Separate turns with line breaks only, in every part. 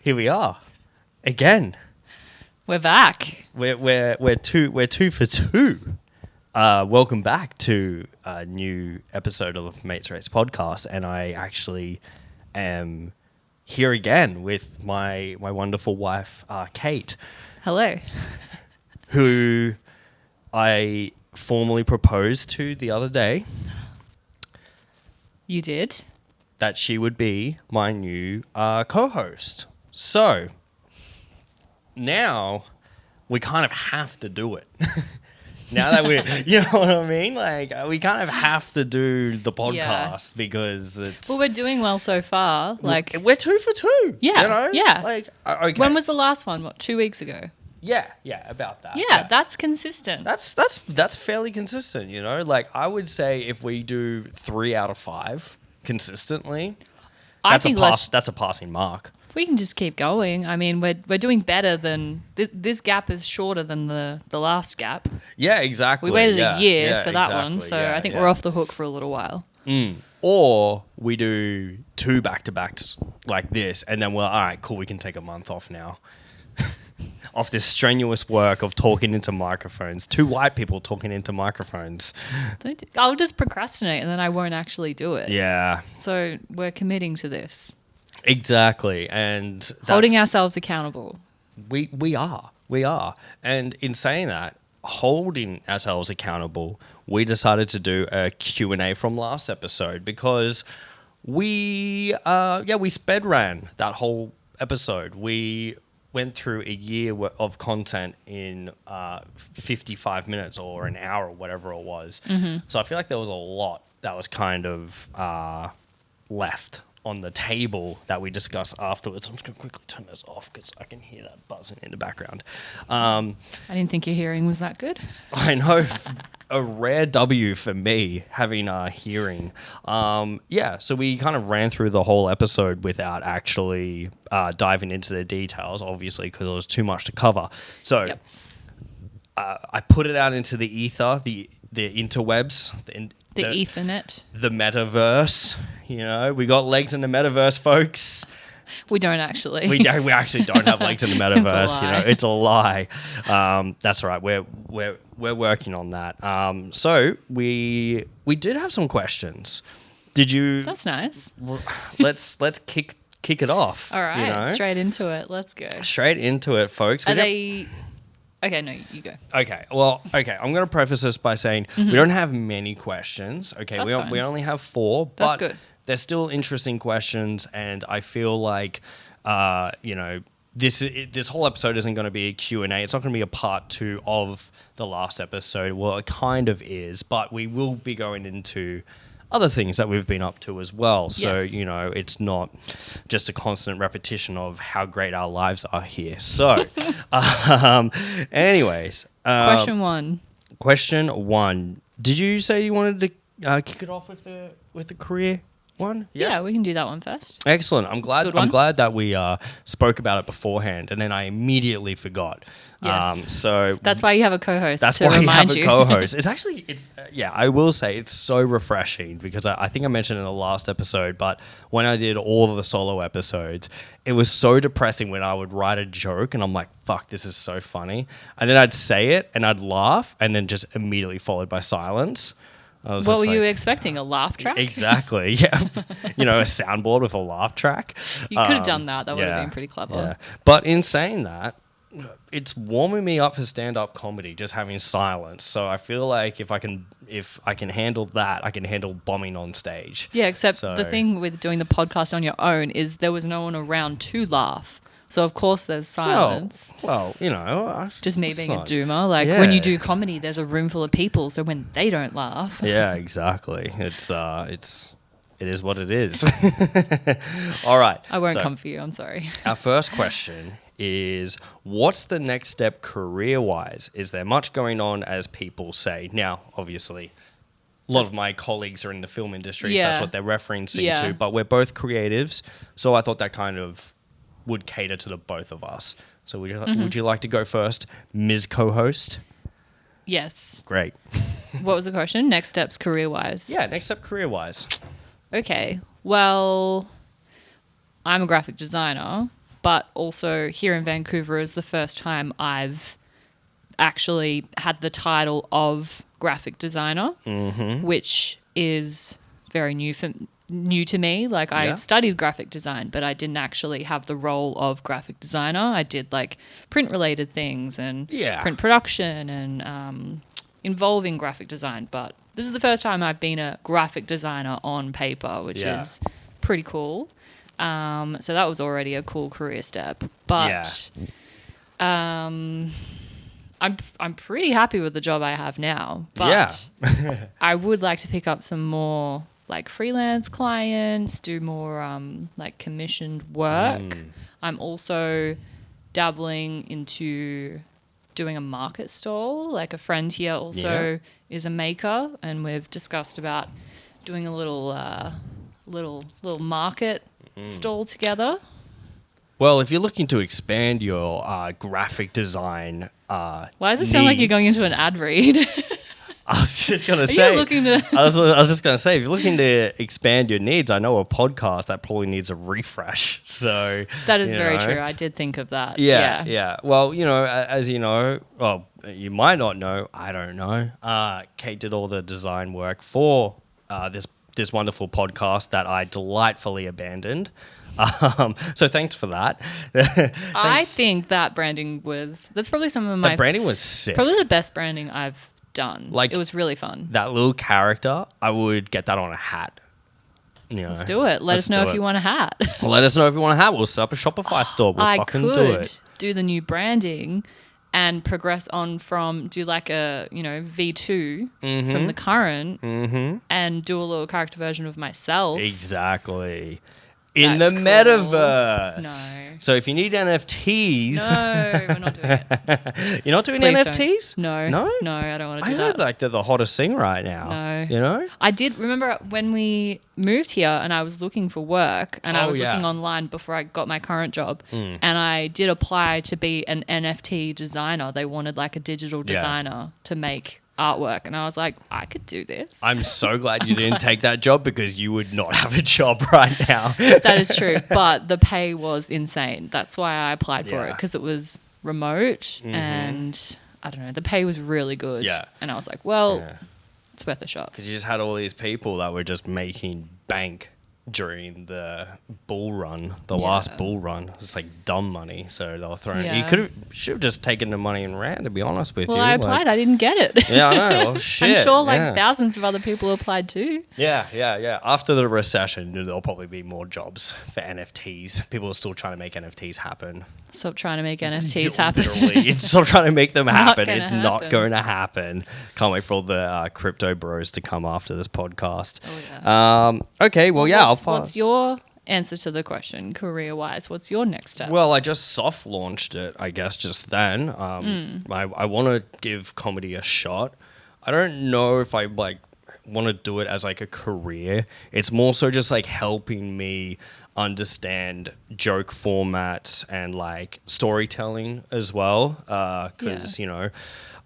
Here we are again.
We're back.
We're two for two. Welcome back to a new episode of the Mates Race podcast, and I actually am here again with my wonderful wife, Kate.
Hello.
Who I formally proposed to the other day.
You did?
That she would be my new co-host. So now we kind of have to do it. Now that you know what I mean? Like, we kind of have to do the podcast because it's...
Well, we're doing well so far. Like,
we're 2 for 2.
Yeah,
you know?
yeah.
Like, okay.
When was the last one? What, 2 weeks ago?
Yeah, about that.
Yeah, that's consistent.
That's fairly consistent, you know? Like, I would say if we do 3 out of 5 consistently, that's a passing mark.
We can just keep going. I mean, we're doing better than... This gap is shorter than the last gap.
Yeah, exactly.
We waited a year for that one, so I think we're off the hook for a little while.
Or we do 2 back-to-backs like this, and then we're, all right, cool, we can take a month off now. Off this strenuous work of talking into microphones. 2 white people talking into microphones.
I'll just procrastinate, and then I won't actually do it.
Yeah.
So we're committing to this.
Exactly, and
holding ourselves accountable.
We are, and in saying that, holding ourselves accountable, we decided to do a Q&A from last episode because we sped ran that whole episode. We went through a year of content in 55 minutes or an hour or whatever it was. So I feel like there was a lot that was kind of left on the table that we discussed afterwards. I'm just going to quickly turn this off because I can hear that buzzing in the background.
I didn't think your hearing was that good.
I know. A rare W for me, having a hearing. So we kind of ran through the whole episode without actually diving into the details, obviously, because there was too much to cover. So I put it out into the ether, the interwebs,
the Ethernet.
The metaverse. You know, we got legs in the metaverse, folks.
We don't actually.
We actually don't have legs in the metaverse. You know, it's a lie. That's all right. We're working on that. So we did have some questions. Did you?
That's nice.
Let's kick it off.
All right,
you know?
Straight into it. Let's go.
Straight into it, folks.
Are they? Okay, no, you go.
Okay, well, I'm going to preface this by saying we don't have many questions. Okay, we only have 4, but
that's good.
They're still interesting questions, and I feel like, this whole episode isn't going to be a Q&A. It's not going to be a part 2 of the last episode. Well, it kind of is, but we will be going into other things that we've been up to as well. So, you know, it's not just a constant repetition of how great our lives are here. So, anyways.
Question 1.
Question 1. Did you say you wanted to kick it off with the career one?
Yeah, we can do that one first.
Excellent. I'm glad that we spoke about it beforehand, and then I immediately forgot.
Yes.
So
that's why you have a co-host.
That's why you have a co-host. I will say it's so refreshing because I think I mentioned in the last episode, but when I did all of the solo episodes, it was so depressing when I would write a joke and I'm like, fuck, this is so funny. And then I'd say it and I'd laugh and then just immediately followed by silence.
What were you expecting? A laugh track?
Exactly. Yeah. You know, a soundboard with a laugh track.
You could have done that. That would have been pretty clever.
Yeah. But in saying that, it's warming me up for stand-up comedy, just having silence. So I feel like if I can handle that, I can handle bombing on stage.
Yeah, except the thing with doing the podcast on your own is there was no one around to laugh. So, of course, there's silence.
Well, you know.
Just me being a doomer. Like, when you do comedy, there's a room full of people. So when they don't laugh.
Yeah, exactly. It is what it is. All right.
I won't come for you. I'm sorry.
Our first question is, what's the next step career-wise? Is there much going on, as people say? Now, obviously, a lot of my colleagues are in the film industry, so that's what they're referencing to. But we're both creatives, so I thought that kind of would cater to the both of us. So would you like to go first, Ms. Co-host?
Yes.
Great.
What was the question? Next steps career-wise?
Yeah, next step career-wise.
Okay. Well, I'm a graphic designer. but also here in Vancouver is the first time I've actually had the title of graphic designer, which is very new to me. Like I studied graphic design, but I didn't actually have the role of graphic designer. I did like print related things and print production and involving graphic design. But this is the first time I've been a graphic designer on paper, which is pretty cool. So that was already a cool career step. But I'm pretty happy with the job I have now, but I would like to pick up some more like freelance clients, do more like commissioned work. I'm also dabbling into doing a market stall. Like a friend here also is a maker, and we've discussed about doing a little market stall together.
Well, if you're looking to expand your graphic design,
why does it sound like you're going into an ad read?
I was just gonna say. I was just gonna say, if you're looking to expand your needs, I know a podcast that probably needs a refresh. So
that is very true. I did think of that.
Yeah. Well, as you know, well, you might not know. I don't know. Kate did all the design work for this wonderful podcast that I delightfully abandoned. So thanks for that.
I think that branding that's probably some of my...
The branding was sick.
Probably the best branding I've done.
Like,
it was really fun.
That little character, I would get that on a hat.
Let's do it. Let us know if you want a hat.
Let us know if you want a hat. We'll set up a Shopify store. We'll fucking do it.
I could do the new branding and progress on from do like a, V2 from the current and do a little character version of myself.
Exactly. In the metaverse.
No.
So if you need NFTs...
No, we're not doing it.
You're not doing
Please
NFTs?
Don't. No? No, I don't want to do that.
I heard like they're the hottest thing right now. No.
I did remember when we moved here and I was looking for work and I was looking online before I got my current job and I did apply to be an NFT designer. They wanted like a digital designer to make artwork, and I was like, I could do this.
I'm so glad you didn't take that job because you would not have a job right now.
That is true, but the pay was insane. That's why I applied for it, because it was remote and I don't know, the pay was really good. And I was like, well, it's worth a shot. Because
you just had all these people that were just making bank during the bull run, last bull run. It's like dumb money, so they were throwing. You should have just taken the money and ran. To be honest with you,
I applied. I didn't get it.
Yeah, I know. Well, shit.
I'm sure thousands of other people applied too.
Yeah. After the recession, there'll probably be more jobs for NFTs. People are still trying to make NFTs happen.
Stop trying to make NFTs happen.
Literally, stop trying to make them happen. It's
happen.
not going to happen. Can't wait for all the crypto bros to come after this podcast. Okay, well,
what's your answer to the question, career-wise? What's your next step?
Well, I just soft launched it, I guess, just then. I want to give comedy a shot. I don't know if I want to do it as like a career. It's more so just like helping me understand joke formats and like storytelling as well. Because,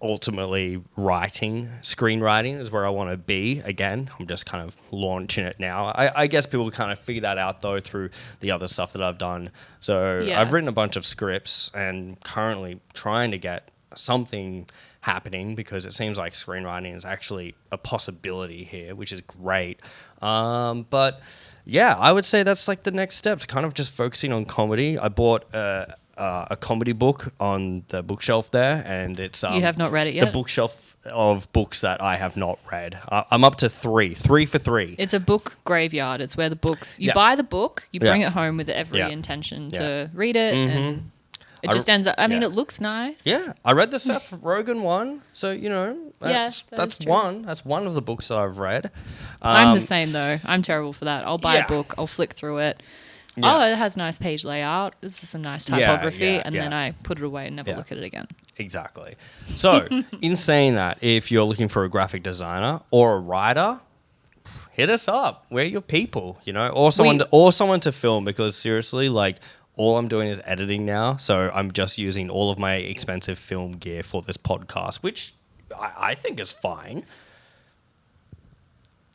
ultimately screenwriting is where I want to be. Again, I'm just kind of launching it now. I guess people kind of figure that out though through the other stuff that I've done. So I've written a bunch of scripts and currently trying to get something happening because it seems like screenwriting is actually a possibility here, which is great. But yeah, I would say that's like the next steps, kind of just focusing on comedy. I bought a comedy book on the bookshelf there, and it's
you have not read it yet?
The bookshelf of books that I have not read. I'm up to three for three.
It's a book graveyard. It's where the books you buy the book, you bring it home with every intention to read it, and it just ends up. I mean, it looks nice.
Yeah, I read the Seth Rogen one, so that's one. That's one of the books that I've read.
I'm the same though. I'm terrible for that. I'll buy a book, I'll flick through it. Yeah. Oh, it has nice page layout. This is some nice typography, and then I put it away and never look at it again.
Exactly. So, in saying that, if you're looking for a graphic designer or a writer, hit us up. We're your people, or someone to film. Because seriously, like, all I'm doing is editing now, so I'm just using all of my expensive film gear for this podcast, which I think is fine.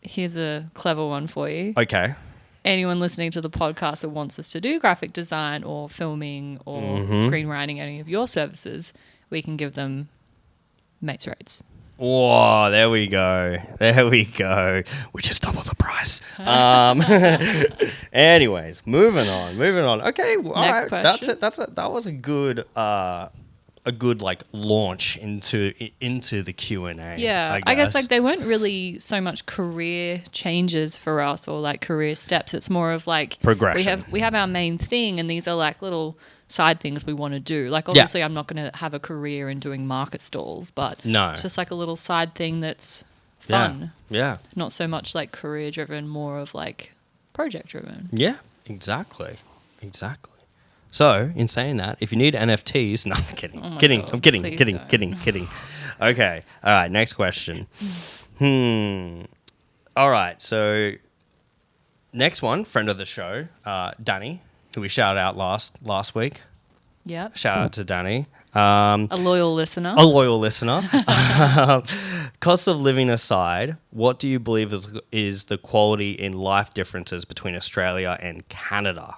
Here's a clever one for you.
Okay.
anyone listening to the podcast that wants us to do graphic design or filming or screenwriting, any of your services, we can give them mates rates.
Whoa, there we go. There we go. We just doubled the price. Anyways, moving on. Okay, all
Next
right.
question.
That was a good like launch into the Q&A.
Yeah, I guess like they weren't really so much career changes for us or like career steps. It's more of like
progression.
We have our main thing, and these are like little side things we want to do. Like obviously I'm not going to have a career in doing market stalls, but
no,
it's just like a little side thing that's fun.
Yeah.
Not so much like career driven, more of like project driven.
Yeah, exactly. So, in saying that, if you need NFTs, no, I'm kidding.
Oh my
kidding.
God,
I'm kidding.
please
Kidding. Okay. All right. Next question. All right. So, next one, friend of the show, Danny, who we shouted out last week.
Yep.
Shout out to Danny.
A loyal listener.
Cost of living aside, what do you believe is the quality in life differences between Australia and Canada?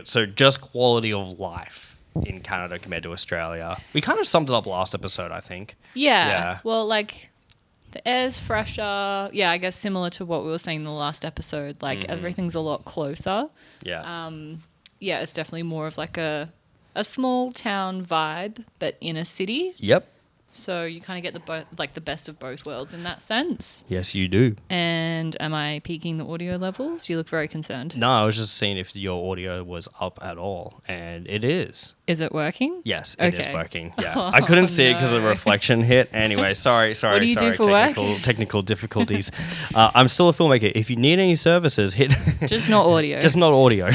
So just quality of life in Canada compared to Australia. We kind of summed it up last episode, I think.
Yeah. Well, like the air's fresher. Yeah, I guess similar to what we were saying in the last episode. Like everything's a lot closer.
Yeah.
Yeah, it's definitely more of like a small town vibe, but in a city.
Yep.
So you kind of get the best of both worlds in that sense.
Yes, you do.
And am I peaking the audio levels? You look very concerned.
No, I was just seeing if your audio was up at all, and it is.
Is it working?
Yes, it is
Okay.
working. Yeah, I couldn't see it because the
no.
reflection hit. Anyway, sorry.
What do you do for work?
Technical difficulties. I'm still a filmmaker. If you need any services, hit.
Just not audio.
Just not audio.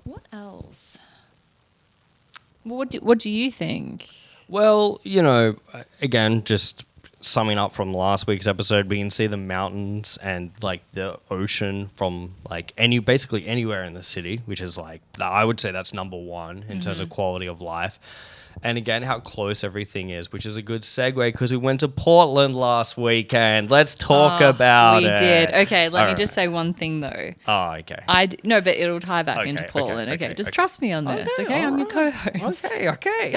What else? What do you think?
Well, again, just summing up from last week's episode, we can see the mountains and like the ocean from like basically anywhere in the city, which is like, I would say that's number one in terms of quality of life. And again, how close everything is, which is a good segue because we went to Portland last weekend. Let's talk about it.
We did. Okay, let me
All
just
right.
say one thing though.
Oh, okay.
No, but it'll tie back into
Okay,
Portland. Okay, just
okay.
trust me on this. Okay, I'm your co-host.
Okay.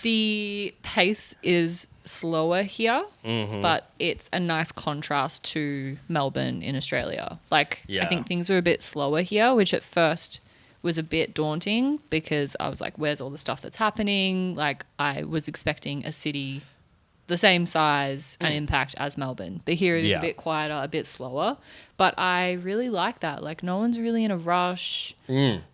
The pace is slower here, but it's a nice contrast to Melbourne in Australia. Like,
Yeah.
I think things are a bit slower here, which at first was a bit daunting because I was like, where's all the stuff that's happening? Like, I was expecting a city the same size and impact as Melbourne. But here it is
Yeah.
a bit quieter, a bit slower. But I really like that. Like, no one's really in a rush.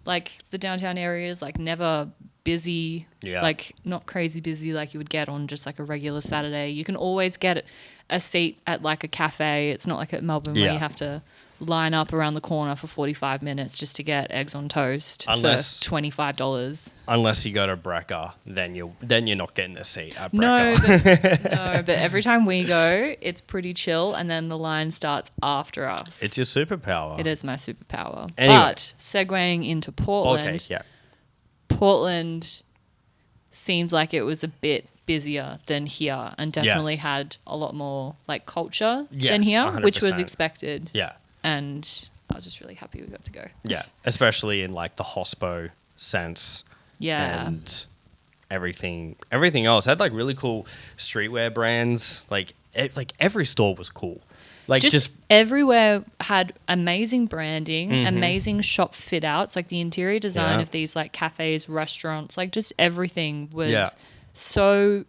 Like, the downtown area is like never busy.
Yeah.
Like, not crazy busy like you would get on just like a regular Saturday. You can always get a seat at like a cafe. It's not like at Melbourne where
Yeah.
you have to line up around the corner for 45 minutes just to get eggs on toast for $25.
Unless you go to Brecker, then you're not getting a seat at
No,
Brecker.
but every time we go, it's pretty chill, and then the line starts after us.
It's your superpower.
It is my superpower.
Anyway.
But segueing into Portland,
Okay, yeah.
Portland seems like it was a bit busier than here, and definitely
Yes.
had a lot more like culture
Yes,
than here, which was
100%.
expected.
Yeah.
And I was just really happy we got to go.
Yeah. Especially in like the hospo sense.
Yeah.
And everything else. It had like really cool streetwear brands. Like every store was cool. Like just
everywhere had amazing branding, amazing shop fit outs, like the interior design
Yeah.
of these like cafes, restaurants, like just everything was
Yeah.
so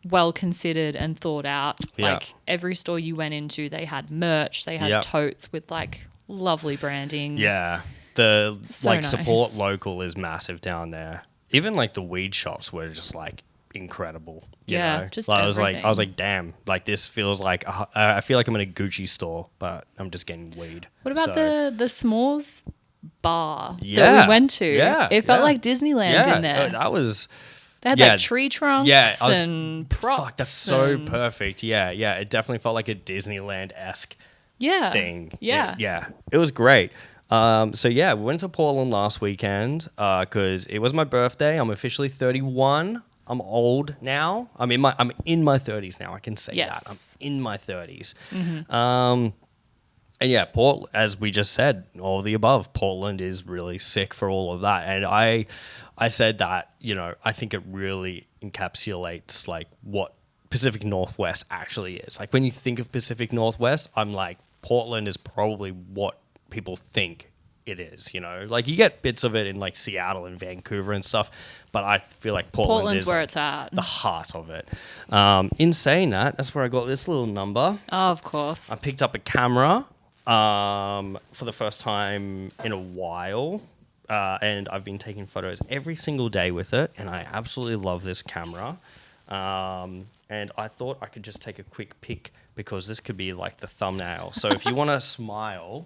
well considered and thought out.
Yeah.
Like every store you went into, they had merch, they had
Yeah.
totes with like lovely branding.
yeah. The
So
like
nice.
support local is massive down there. Even like the weed shops were just like incredible. You
Yeah,
know?
just
Like, I was
everything.
like, damn, like this feels like I feel like I'm in a Gucci store, but I'm just getting weed.
What about the s'mores bar that
Yeah.
we went to?
Yeah,
It felt
yeah.
like Disneyland in there.
That was
They had
yeah.
like tree trunks
Yeah, I was-
and props.
fuck. That's so
and-
perfect. Yeah. It definitely felt like a Disneyland-esque
Yeah.
thing.
Yeah.
It was great. So yeah, we went to Portland last weekend because it was my birthday. I'm officially 31. I'm old now. I'm in my 30s now. I can say
Yes.
that. I'm in my 30s. And yeah, as we just said, all the above, Portland is really sick for all of that. And I said that, I think it really encapsulates like what Pacific Northwest actually is. Like when you think of Pacific Northwest, I'm like, Portland is probably what people think it is, Like you get bits of it in like Seattle and Vancouver and stuff, but I feel like Portland's
is where it's at.
The heart of it. In saying that, that's where I got this little number.
Oh, of course.
I picked up a camera for the first time in a while, and I've been taking photos every single day with it, and I absolutely love this camera. And I thought I could just take a quick pic because this could be like the thumbnail. So if you want to smile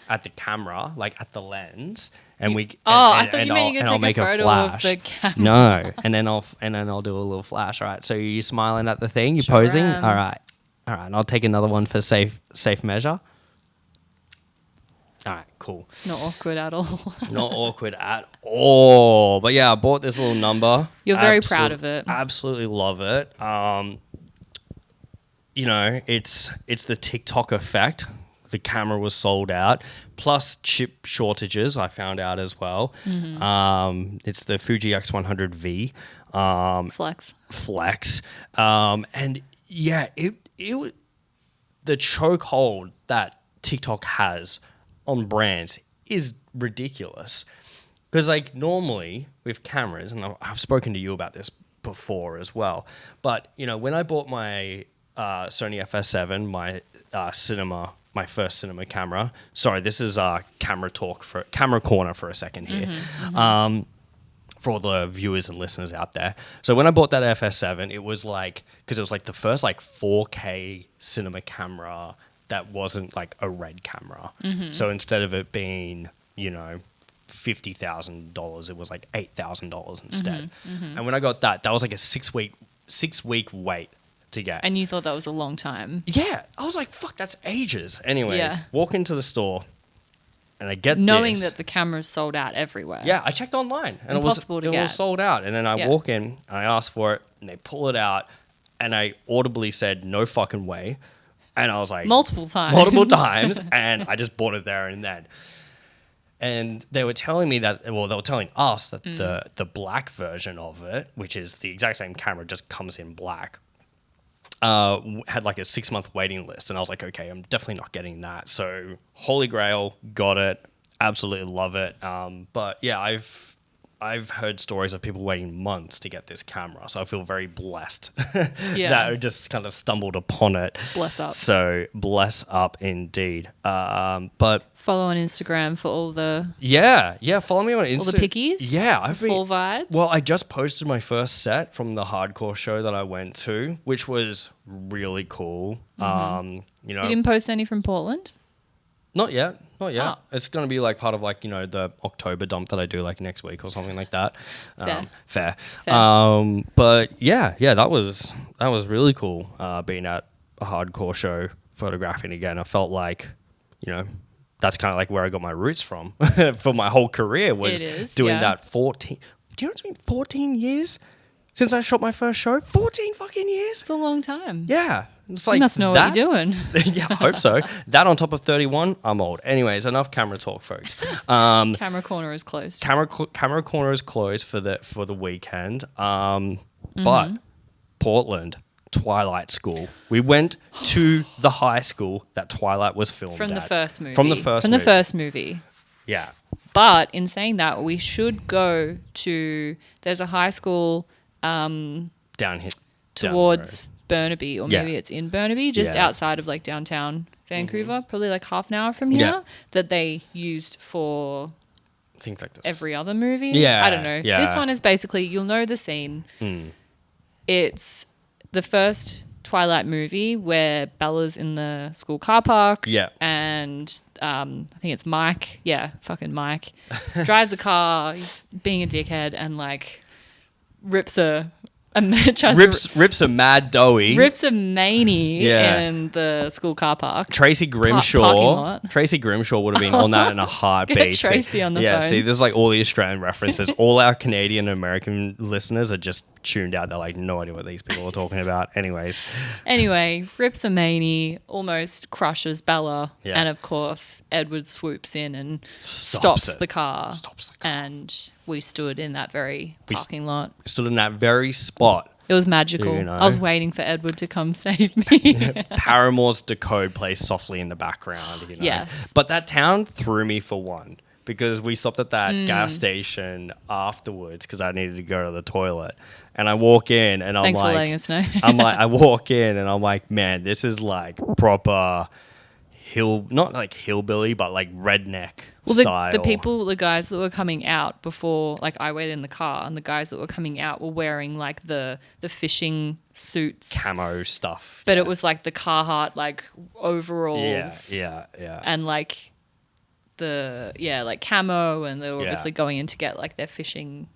at the camera, like at the lens, and we
I thought you meant you're gonna take a photo of the camera.
No, and then I'll do a little flash. All right. So you smiling at the thing? You posing?
am.
All right. And I'll take another one for safe measure. All right, cool.
Not awkward at all.
Not awkward at all. But yeah, I bought this little number.
You're very proud of it.
Absolutely love it. It's the TikTok effect. The camera was sold out, plus chip shortages. I found out as well.
Mm-hmm.
It's the Fuji X100V. Flex. And yeah, it the chokehold that TikTok has on brands is ridiculous. Because like normally with cameras, and I've spoken to you about this before as well, but when I bought my Sony FS7, my first cinema camera. Sorry, this is camera corner for a second here. Mm-hmm. For all the viewers and listeners out there. So when I bought that FS7, it was like, because it was like the first like 4K cinema camera that wasn't like a RED camera. Mm-hmm. So instead of it being, $50,000, it was like $8,000 instead. Mm-hmm. Mm-hmm. And when I got that was like a 6 week wait to get.
And you thought that was a long time.
Yeah. I was like, fuck, that's ages. Anyways, walk into the store and I get
knowing that the camera's sold out everywhere.
Yeah, I checked online and it was sold out. And then I walk in and I ask for it and they pull it out and I audibly said, no fucking way. And I was like... Multiple times. And I just bought it there and then. And they were telling me that... Well, they were telling us that the black version of it, which is the exact same camera, just comes in black, had like a 6-month waiting list. And I was like, okay, I'm definitely not getting that. So Holy Grail, got it. Absolutely love it. But yeah, I've heard stories of people waiting months to get this camera. So I feel very blessed that I just kind of stumbled upon it.
Bless up.
So bless up indeed. But
follow on Instagram for all the...
Yeah, follow me on Instagram.
All the pickies?
Yeah.
Full vibes?
Well, I just posted my first set from the hardcore show that I went to, which was really cool.
Mm-hmm. You didn't post any from Portland?
Not yet.
Oh.
It's going to be like part of like, the October dump that I do like next week or something like that. Fair. But yeah, that was really cool being at a hardcore show photographing again. I felt like, that's kind of like where I got my roots from for my whole career was doing that 14. Do you know what I mean? 14 years since I shot my first show? 14 fucking years?
It's a long time.
Yeah. It's like
you must know what you're doing.
Yeah, I hope so. That on top of 31, I'm old. Anyways, enough camera talk, folks.
Camera corner is closed.
Camera corner is closed for the weekend. But Portland, Twilight School. We went to the high school that Twilight was filmed
From the first movie.
From the first movie. Yeah.
But in saying that, we should go to... There's a high school...
down here.
Towards... Burnaby, or maybe it's in Burnaby, just outside of like downtown Vancouver, probably like half an hour from here, that they used for
things like this.
Every other movie.
Yeah.
I don't know.
Yeah.
This one is basically, you'll know the scene. It's the first Twilight movie where Bella's in the school car park.
Yeah.
And I think it's Mike. Yeah, fucking Mike. Drives a car. He's being a dickhead and like rips a
Rips a mad doughy.
Rips a manie
Yeah.
in the school car park.
Tracy
parking
Grimshaw.
lot.
Tracy Grimshaw would have been on that in a heartbeat.
Get Tracy on the
yeah,
phone.
see, there's like all the Australian references. All our Canadian and American listeners are just tuned out. They're like, no idea what these people are talking about. Anyways.
Anyway, rips a manie, almost crushes Bella.
Yeah.
And of course, Edward swoops in and
Stops
stops
it.
the car.
Stops the car.
And we stood in that very parking lot.
Stood in that very spot.
It was magical.
You know.
I was waiting for Edward to come save me.
Paramore's Decode plays softly in the background. You know?
Yes.
But that town threw me for one. Because we stopped at that gas station afterwards because I needed to go to the toilet. And I walk in and I'm
Thanks
like...
for letting us know.
I walk in and I'm like, man, this is like proper not like hillbilly, but like redneck style.
The guys that were coming out before, like I waited in the car, and the guys that were coming out were wearing like the fishing suits.
Camo stuff.
But it was like the Carhartt like overalls.
Yeah.
And like like camo, and they were
Yeah.
obviously going in to get like their fishing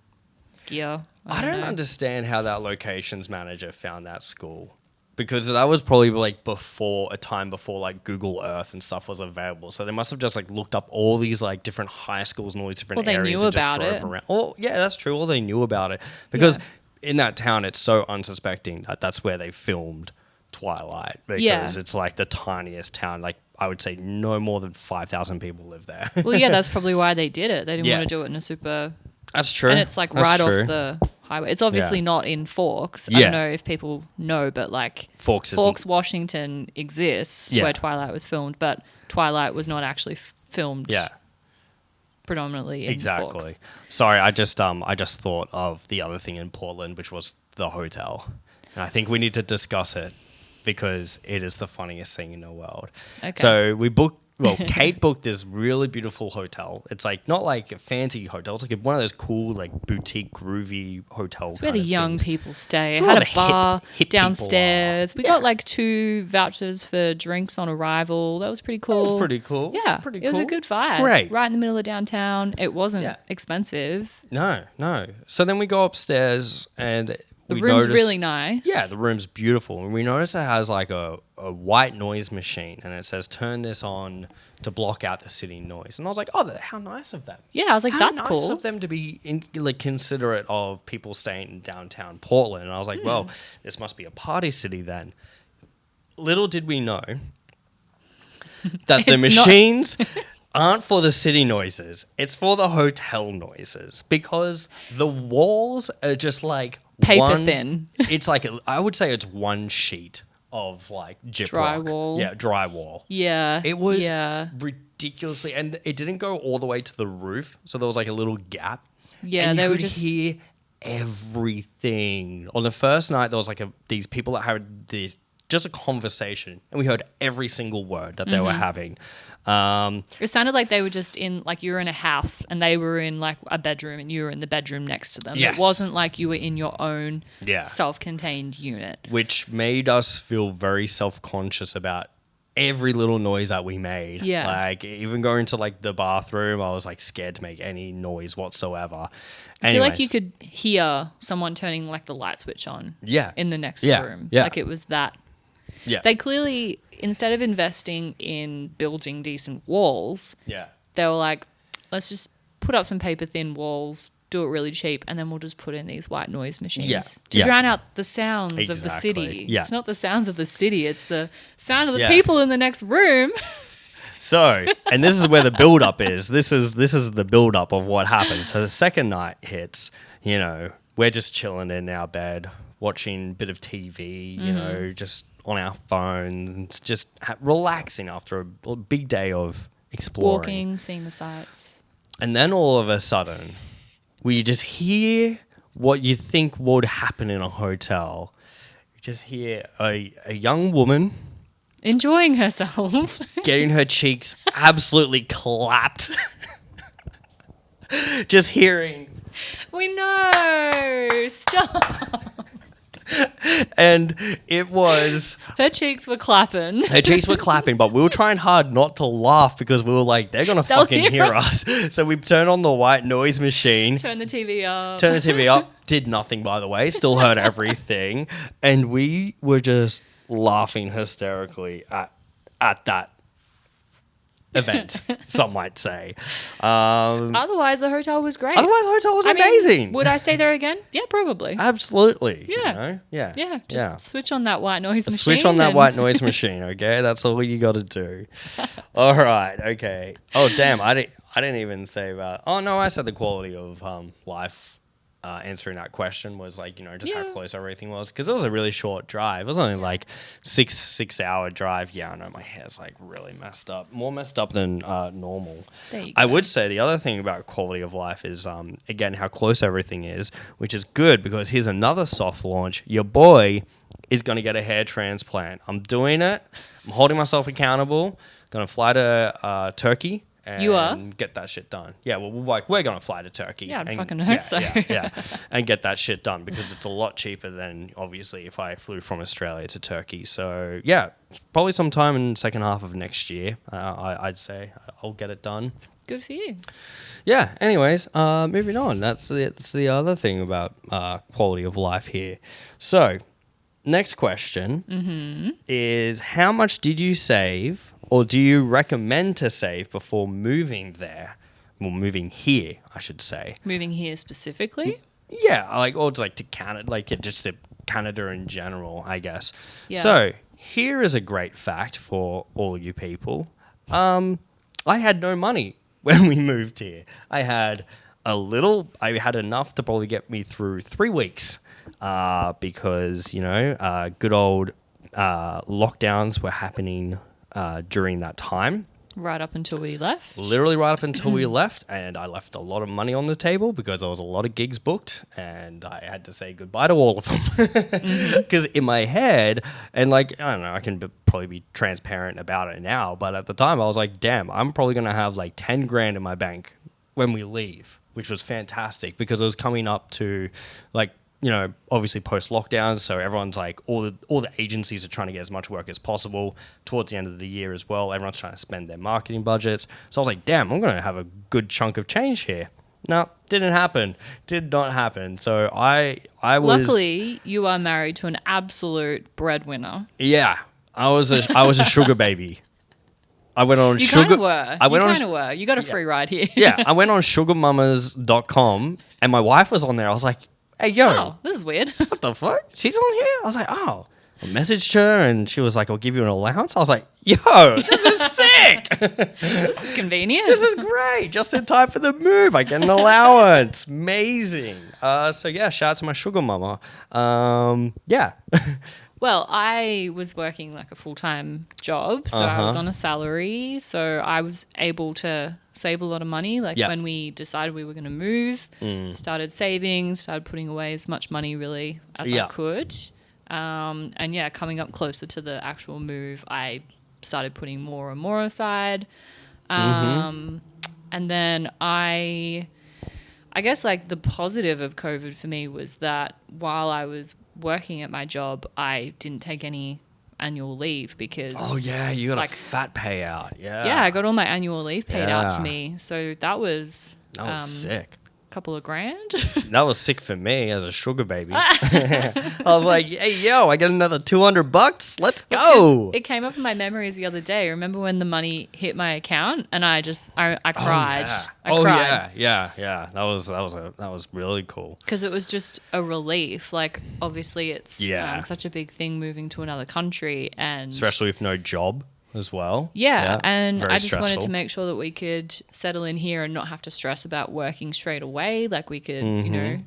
gear.
I don't
know.
understand how that locations manager found that school. Because that was probably like a time before like Google Earth and stuff was available. So they must have just like looked up all these like different high schools and all these different
Well, they
areas
knew
and just
about
drove
it.
around. Oh, yeah, that's true. Well, they knew about it. Because in that town, it's so unsuspecting that that's where they filmed Twilight. Because it's like the tiniest town. Like I would say no more than 5,000 people live there.
Well, yeah, that's probably why they did it. They didn't
Yeah.
want to do it in a super...
That's true.
And it's like
That's
right
true.
off the highway. It's obviously not in Forks. I
Yeah.
don't know if people know, but like
Forks isn't-
Washington exists
Yeah.
where Twilight was filmed, but Twilight was not actually filmed predominantly in
Exactly.
Forks.
Sorry, I just thought of the other thing in Portland, which was the hotel. And I think we need to discuss it because it is the funniest thing in the world.
Okay.
So Kate booked this really beautiful hotel. It's like not like a fancy hotel. It's like one of those cool like boutique groovy hotel.
It's where the young people stay. It
where
had
the
a bar
hip people
downstairs. We got like 2 vouchers for drinks on arrival. That was pretty cool.
That was pretty cool.
Yeah,
Pretty
it was a
cool.
good
It's
vibe.
great.
Right in the middle of downtown. It wasn't
Yeah.
expensive.
No. So then we go upstairs and
The
we
room's
notice-
really nice.
Yeah, the room's beautiful. And we notice it has like a white noise machine and it says turn this on to block out the city noise. And I was like, oh, how nice of them.
Yeah, I was like,
How
that's
nice
cool.
of them to be considerate of people staying in downtown Portland. And I was like, well, this must be a party city then. Little did we know that the
It's not.
machines aren't for the city noises. It's for the hotel noises because the walls are just like
Paper thin.
It's like I would say it's one sheet of like gyprock.
Drywall.
Yeah, drywall.
Yeah.
It was
Yeah.
ridiculously, and it didn't go all the way to the roof, so there was like a little gap.
Yeah,
and
they
you
were
could
just-
hear everything. On the first night, there was like these people that had just a conversation, and we heard every single word that they were having.
It sounded like they were just in, like you were in a house and they were in like a bedroom and you were in the bedroom next to them.
Yes.
It wasn't like you were in your own
Yeah.
self-contained unit.
Which made us feel very self-conscious about every little noise that we made.
Yeah.
Like even going to like the bathroom, I was like scared to make any noise whatsoever.
I feel like you could hear someone turning like the light switch on
Yeah.
in the next
Yeah.
room.
Yeah.
Like it was that.
Yeah.
They clearly, instead of investing in building decent walls,
Yeah.
they were like, let's just put up some paper thin walls, do it really cheap, and then we'll just put in these white noise machines
Yeah.
to
Yeah.
drown out the sounds of the
Exactly.
city.
Yeah.
It's not the sounds of the city, it's the sound of the
Yeah.
people in the next room.
So, and this is where the build up is. This is the build up of what happens. So the second night hits, we're just chilling in our bed, watching a bit of TV, just on our phones, just relaxing after a big day of exploring.
Walking, seeing the sights.
And then all of a sudden, we just hear what you think would happen in a hotel. You just hear a young woman
Enjoying herself.
getting her cheeks absolutely clapped. Just hearing,
We know. Stop.
And it was,
Her cheeks were clapping.
her cheeks were clapping, but we were trying hard not to laugh because we were like, they're going to
They'll
fucking
hear
hear us. So we turned on the white noise machine.
Turn the TV up.
Turn the TV up. Did nothing, by the way. Still heard everything. And we were just laughing hysterically at that event, some might say.
Otherwise, the hotel was great.
Otherwise, the hotel was
I mean,
amazing.
would I stay there again? Yeah, probably.
Absolutely.
Yeah.
You know? Yeah.
Yeah, just switch on that white noise machine.
Switch on that
and-
white noise machine, okay? That's all you got to do. All right, okay. Oh, damn, I didn't even say about... Oh, no, I said the quality of life. Answering that question was like, you know, just how close everything was. Because it was a really short drive. It was only like 6-hour drive. Yeah, I know my hair's like really messed up. More messed up than normal.
There you
I
go.
would say the other thing about quality of life is, again, how close everything is, which is good because here's another soft launch. Your boy is going to get a hair transplant. I'm doing it. I'm holding myself accountable. Going to fly to Turkey. And
You are?
get that shit done. Yeah, well, we're going to fly to Turkey.
Yeah, I'd
and,
fucking hope so.
Yeah, and get that shit done because it's a lot cheaper than, obviously, if I flew from Australia to Turkey. So, yeah, probably sometime in the second half of next year, I'd say I'll get it done.
Good for you.
Yeah, anyways, moving on. That's the other thing about quality of life here. So, next question is, how much did you save, or do you recommend to save before moving there? Well, moving here, I should say.
Moving here specifically?
Yeah, or it's like to Canada, just to Canada in general, I guess.
Yeah.
So, here is a great fact for all you people. I had no money when we moved here. I had enough to probably get me through 3 weeks because, you know, good old lockdowns were happening during that time.
Right up until we left?
Literally right up until we left, and I left a lot of money on the table because there was a lot of gigs booked, and I had to say goodbye to all of them. Because in my head, and like, I don't know, I can probably be transparent about it now, but at the time I was like, damn, I'm probably going to have like 10 grand in my bank when we leave, which was fantastic because it was coming up to like, you know, obviously post lockdowns, so everyone's like, all the agencies are trying to get as much work as possible towards the end of the year as well. Everyone's trying to spend their marketing budgets. So I was like, damn, I'm going to have a good chunk of change here. No, didn't happen. Did not happen. So I was...
Luckily, you are married to an absolute breadwinner.
Yeah, I was a sugar baby. I went on
You
sugar...
kind of were.
I went
you
on...
kind of were. You got a free ride here.
Yeah, I went on sugarmamas.com and my wife was on there. I was like, hey, yo.
Oh, this is weird.
What the fuck? She's on here? I was like, oh. I messaged her and she was like, I'll give you an allowance. I was like, yo, this is sick.
This is convenient.
This is great. Just in time for the move. I get an allowance. Amazing. So yeah, shout out to my sugar mama. Yeah.
Well, I was working like a full-time job, so I was on a salary, so I was able to save a lot of money. Like when we decided we were going to move, started saving, started putting away as much money really as I could. And yeah, coming up closer to the actual move, I started putting more and more aside. And then I guess like the positive of COVID for me was that while I was working at my job, I didn't take any annual leave because...
Oh, yeah, you got like, a fat payout. Yeah.
Yeah, I got all my annual leave paid out to me. So that was...
sick.
Couple of grand.
That was sick for me as a sugar baby. I was like, hey, yo, I got another $200. Let's go.
It came up in my memories the other day. Remember when the money hit my account and I cried. I cried.
Yeah. That was really cool.
Because it was just a relief. Like, obviously, it's such a big thing moving to another country, and
especially with no job as well.
Yeah, and I just
stressful.
wanted to make sure that we could settle in here and not have to stress about working straight away. Like we could, you know,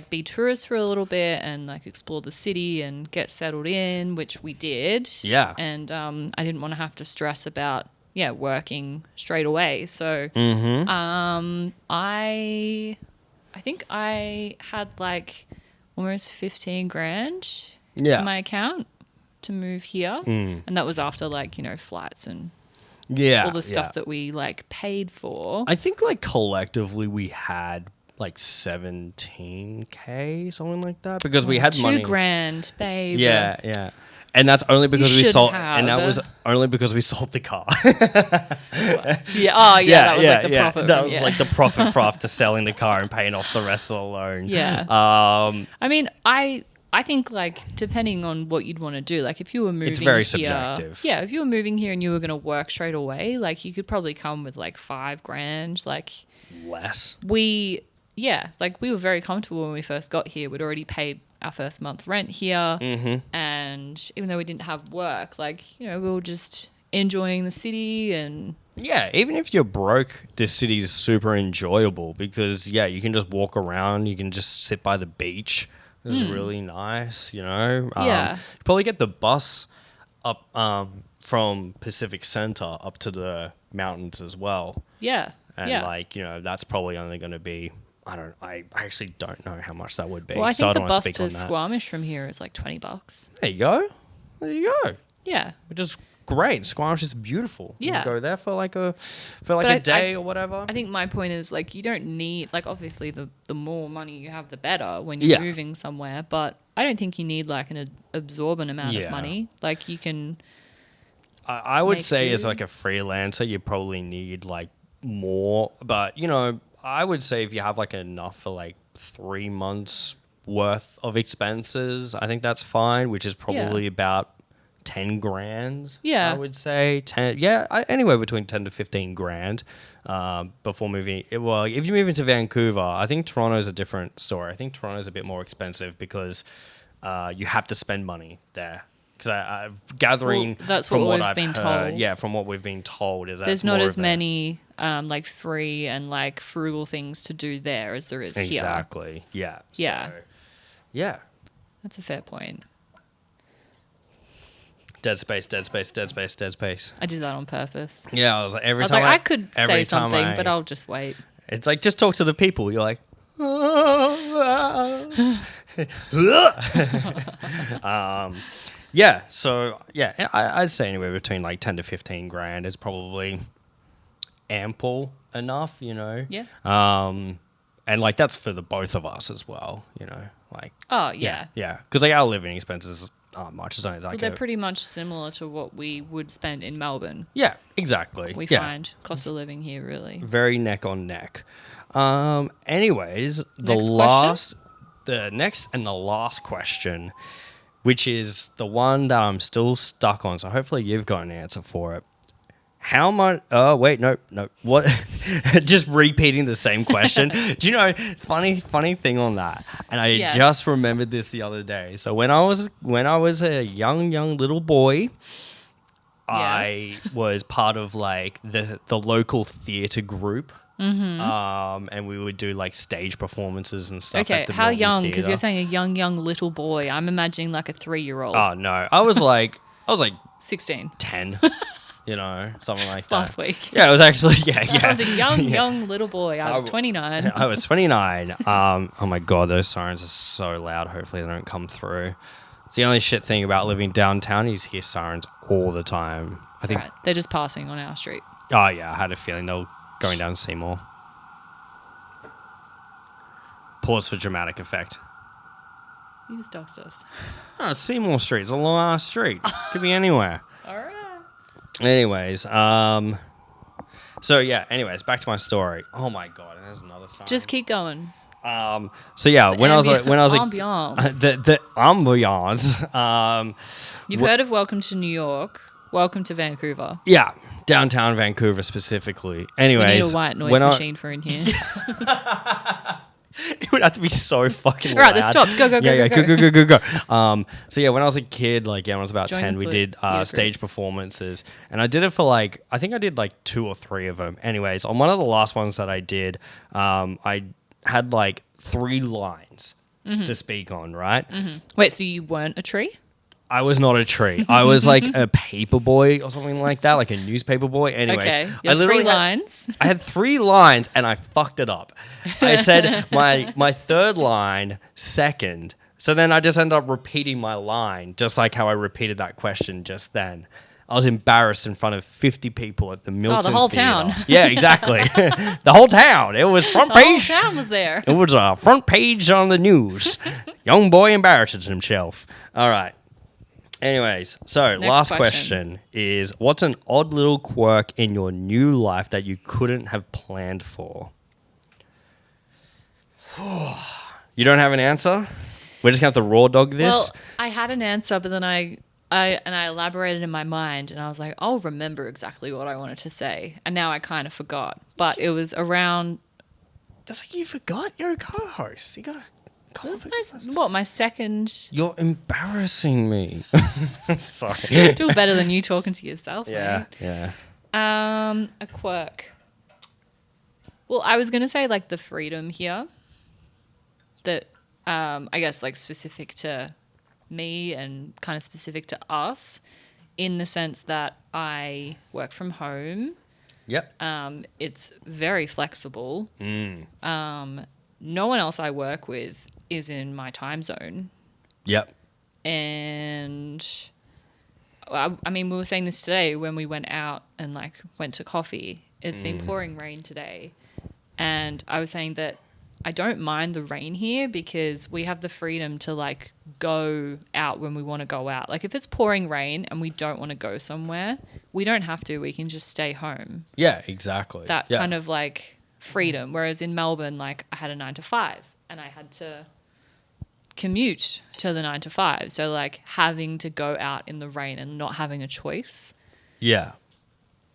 be tourists for a little bit and like explore the city and get settled in, which we did.
Yeah.
And I didn't want to have to stress about working straight away. So I think I had like almost 15 grand in my account to move here, and that was after like, you know, flights and all the stuff that we like paid for.
I think like collectively we had like 17K, something like that, because we had money.
$2,000, babe.
Yeah. And that's only because we
shouldn't
sold,
have.
and that was only because we sold the car.
Yeah. Oh, yeah. That was like the profit.
That was like the profit for after selling the car and paying off the rest of the loan.
Yeah. I mean, I think like depending on what you'd want to do, like if you were moving
It's very
here,
subjective.
Yeah, if you were moving here and you were going to work straight away, like you could probably come with like $5,000. Like
Less.
we were very comfortable when we first got here. We'd already paid our first month rent here, and even though we didn't have work, like, you know, we were just enjoying the city. And
Yeah, even if you're broke, this city's super enjoyable because, yeah, you can just walk around. You can just sit by the beach. It's really nice, you know.
Yeah.
You probably get the bus up from Pacific Center up to the mountains as well.
yeah,
And,
yeah.
like, you know, that's probably only going to be, I actually don't know how much that would be.
Well, I
so
think
I
the
don't want
bus
to speak
to
on that.
Squamish from here is like $20.
There you go. There you go.
Yeah.
Which is great. Squamish is beautiful. You
Yeah.
can go there for like a
But
day or whatever.
I think my point is, like, you don't need, like, obviously the more money you have, the better when you're
Yeah.
moving somewhere. But I don't think you need like an absorbent amount
Yeah.
of money. Like, you can.
I would
make
say as
do.
like a freelancer, you probably need like more. But, you know, I would say if you have like enough for like 3 months worth of expenses, I think that's fine, which is probably about 10 grand.
Yeah.
I would say 10. Yeah, anywhere between 10 to 15 grand before moving. Well, if you move into Vancouver, I think Toronto's a different story. I think Toronto's a bit more expensive because you have to spend money there. Because I'm gathering
that's
from
what
what
we've
I've
been
heard.
told.
Yeah, from what we've been told is that
There's
it's
not
more
as
of a-
many like free and like frugal things to do there as there is here.
Exactly. Yeah.
Yeah.
So, yeah.
That's a fair point.
Dead space. Dead space. Dead space. Dead space.
I did that on purpose.
Yeah, I was like
I was
time
like, I could
every
say
time
something, but I'll just wait.
It's like just talk to the people. You're like. Yeah. So yeah, I'd say anywhere between like 10 to 15 grand is probably ample enough. You know.
Yeah.
And like that's for the both of us as well. You know, like.
Oh, yeah.
Yeah. Because like our living expenses aren't much. It's only like
Well, they're pretty much similar to what we would spend in Melbourne.
Yeah. Exactly.
We
yeah.
find cost of living here really.
Very neck on neck. Anyways, the next and the last question, which is the one that I'm still stuck on. So hopefully you've got an answer for it. How much? Oh wait, no. What? Just repeating the same question. Do you know? Funny thing on that, and I just remembered this the other day. So when I was a young little boy, I was part of like the local theatre group. Mm-hmm. And we would do like stage performances and stuff.
Okay,
at the
how
Melbourne
young? Because
Theatre.
you're saying a young little boy. I'm imagining like a 3-year-old.
Oh no, I was like
16.
10. You know, something like that.
Last week.
Yeah, it was actually yeah.
I was a young little boy. I was 29.
I was 29. Oh my god, those sirens are so loud. Hopefully they don't come through. It's the only shit thing about living downtown. You hear sirens all the time. I think.
Right. They're just passing on our street.
Oh yeah, I had a feeling they were going down Seymour. Pause for dramatic effect.
You just doxed us.
Oh, it's Seymour Street. It's a long ass street. Could be anywhere.
All right.
Anyways, so yeah. Anyways, back to my story. Oh my god, there's another siren.
Just keep going.
So yeah, when I was
ambiance.
the ambiance.
You've heard of Welcome to New York. Welcome to Vancouver.
Yeah, downtown Vancouver specifically.
We
Anyways,
need a white noise machine for in here.
It would have to be so fucking loud.
All right, let's stop. Go.
So yeah, when I was a kid, like when I was about
Join
10,
the
we
theatre
did
group.
stage performances, and I did it for like I think I did like 2 or 3 of them. Anyways, on one of the last ones that I did, I had like 3 lines to speak on. Right?
Wait, so you weren't a tree?
I was not a tree. I was like a paper boy or something like that, like a newspaper boy. Anyways,
Okay.
I literally
3 lines.
I had 3 lines and I fucked it up. I said my third line second. So then I just ended up repeating my line, just like how I repeated that question just then. I was embarrassed in front of 50 people at the Milton
the whole
Theatre.
town.
Yeah, exactly. The whole town. It was front
The whole
page.
town was there.
It was a front page on the news. Young boy embarrasses himself. All right. Anyways, so
Next
last
question.
question is, what's an odd little quirk in your new life that you couldn't have planned for? You don't have an answer? We're just going to have to raw dog this?
Well, I had an answer, but then I elaborated in my mind, and I was like, I'll remember exactly what I wanted to say, and now I kind of forgot. But it was around.
That's like you forgot. You're a co-host. You got to...
My second.
You're embarrassing me. Sorry.
Still better than you talking to yourself.
Yeah,
mate.
yeah.
A quirk. Well, I was gonna say like the freedom here. That I guess like specific to me and kind of specific to us, in the sense that I work from home.
Yep.
It's very flexible. No one else I work with is in my time zone.
Yep.
And I mean, we were saying this today when we went out and like went to coffee. It's been pouring rain today. And I was saying that I don't mind the rain here because we have the freedom to like go out when we want to go out. Like if it's pouring rain and we don't want to go somewhere, we don't have to. We can just stay home.
Yeah, exactly.
That kind of like freedom. Whereas in Melbourne, like I had a 9 to 5 and I had to commute to the 9 to 5. So like having to go out in the rain and not having a choice.
Yeah.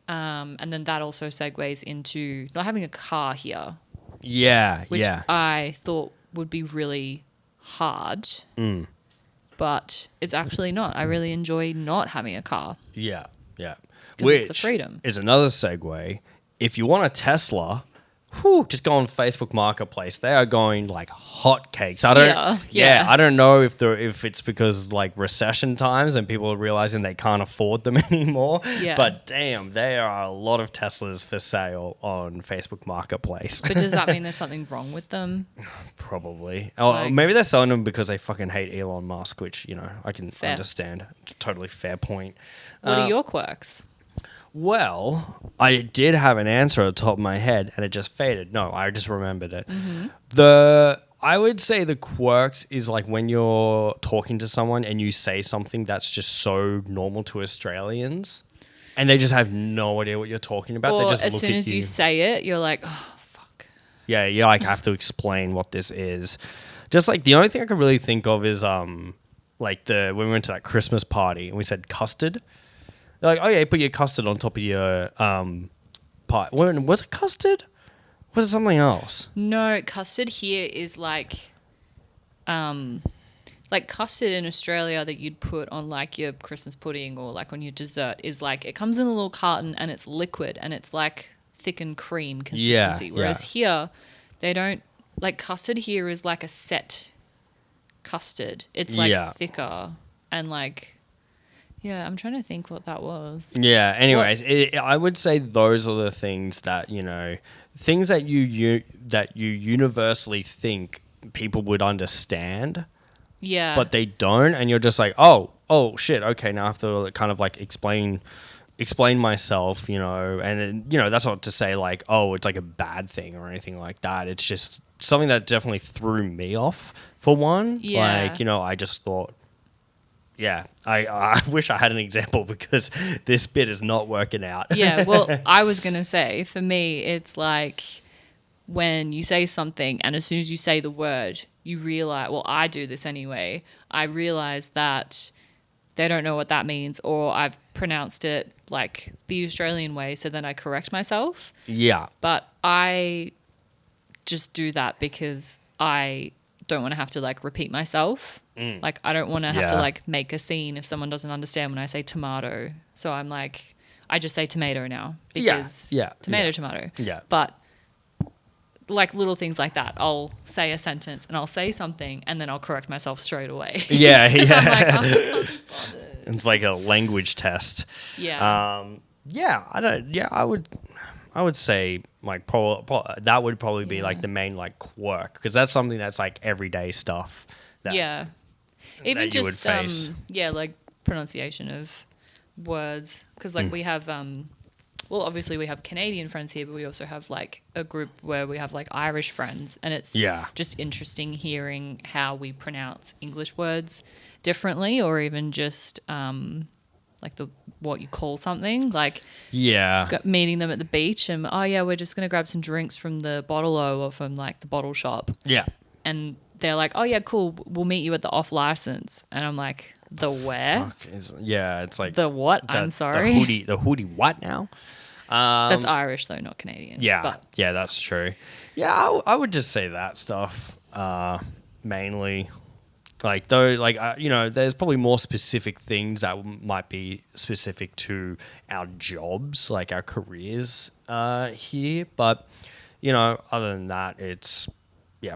And then that also segues into not having a car here.
Yeah,
Which
yeah.
I thought would be really hard. But it's actually not. I really enjoy not having a car.
Yeah, yeah.
'Cause it's the freedom.
Is another segue. If you want a Tesla, just go on Facebook Marketplace. They are going like hotcakes. I don't know if it's because like recession times and people are realizing they can't afford them anymore.
Yeah.
But damn, there are a lot of Teslas for sale on Facebook Marketplace.
But does that mean there's something wrong with them?
Probably.
Like-
Maybe they're selling them because they fucking hate Elon Musk, which, you know, I can
Fair.
understand. It's a totally fair point.
What are your quirks?
Well, I did have an answer at the top of my head and it just faded. No, I just remembered it. I would say the quirks is like when you're talking to someone and you say something that's just so normal to Australians and they just have no idea what you're talking about.
Or
They just
as
look
soon
at
as
you.
you say it, you're like, oh, fuck.
Yeah, you like have to explain what this is. Just like the only thing I can really think of is like when we went to that Christmas party and we said custard. They're like, oh yeah, put your custard on top of your pie. Was it custard? Was it something else?
No, custard here is like custard in Australia that you'd put on like your Christmas pudding or like on your dessert is like, it comes in a little carton and it's liquid and it's like thickened cream consistency.
Yeah,
Whereas here, they don't, like custard here is like a set custard. It's like thicker and like... Yeah, I'm trying to think what that was.
Yeah. Anyways, I would say those are the things that things that you universally think people would understand.
Yeah.
But they don't, and you're just like, oh shit, okay, now I have to kind of like explain myself, and that's not to say like, oh, it's like a bad thing or anything like that. It's just something that definitely threw me off for one.
Yeah.
Like, I just thought. Yeah, I wish I had an example because this bit is not working out.
Yeah, well, I was going to say, for me, it's like when you say something and as soon as you say the word, you realize, well, I do this anyway, I realize that they don't know what that means or I've pronounced it like the Australian way, so then I correct myself.
Yeah.
But I just do that because I don't want to have to like repeat myself. Like I don't want to have to like make a scene if someone doesn't understand when I say tomato. So I'm like, I just say tomato now because tomato.
Yeah.
But like little things like that, I'll say a sentence and I'll say something and then I'll correct myself straight away.
Yeah.
I'm like, I'm not bothered.
It's like a language test.
Yeah.
I would say like that would probably be like the main like quirk because that's something that's like everyday stuff. That,
Even
that you would
just
face.
like pronunciation of words because like we have well, obviously we have Canadian friends here, but we also have like a group where we have like Irish friends, and it's just interesting hearing how we pronounce English words differently, or even just like what you call something, like meeting them at the beach and we're just gonna grab some drinks from the bottle-o or from like the bottle shop, and they're like, oh yeah, cool, we'll meet you at the off license, and I'm like, the where?
It's like
the what? I'm sorry,
the hoodie what now?
That's Irish though, not Canadian.
Yeah, that's true. Yeah, I would just say that stuff mainly. Like though, like there's probably more specific things that might be specific to our jobs, like our careers here. But other than that, it's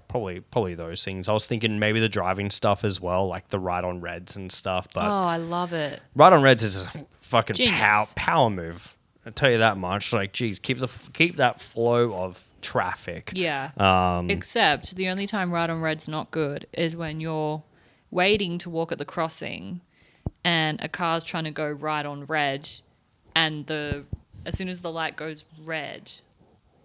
probably those things. I was thinking maybe the driving stuff as well, like the ride on reds and stuff. But
I love it.
Ride on reds is a fucking
Genius.
power move. I'll tell you that much. Like, geez, keep that flow of traffic.
Yeah. Except the only time ride on red's not good is when you're waiting to walk at the crossing and a car's trying to go right on red, and as soon as the light goes red,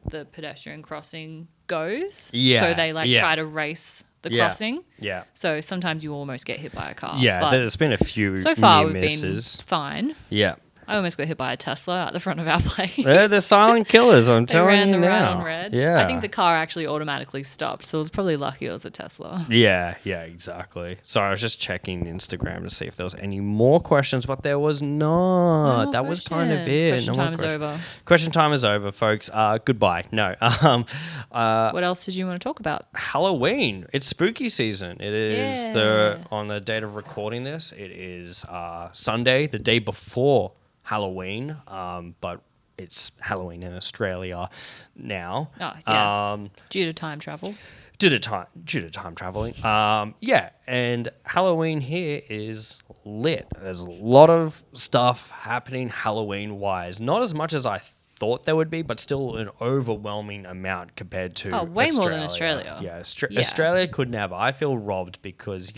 the pedestrian crossing goes.
Yeah.
So they try to race the crossing.
Yeah.
So sometimes you almost get hit by a car.
Yeah,
but
there's been a few
so far
near
we've
misses.
been fine.
Yeah.
I almost got hit by a Tesla at the front of our place.
They're silent killers, I'm
They
telling
ran
you
the
now.
ride on red.
Yeah.
I think the car actually automatically stopped, so it was probably lucky it was a Tesla.
Yeah, exactly. Sorry, I was just checking Instagram to see if there was any more questions, but there was not.
No
That was kind of it.
Question time is over.
Question time is over, folks. Goodbye. No.
What else did you want to talk about?
Halloween. It's spooky season. It is on the date of recording this, it is Sunday, the day before Halloween, but it's Halloween in Australia now.
Oh, yeah. Due to time travel.
Due to time traveling. And Halloween here is lit. There's a lot of stuff happening Halloween-wise. Not as much as I thought there would be, but still an overwhelming amount compared to
way more than Australia.
Yeah, Australia could never. I feel robbed because,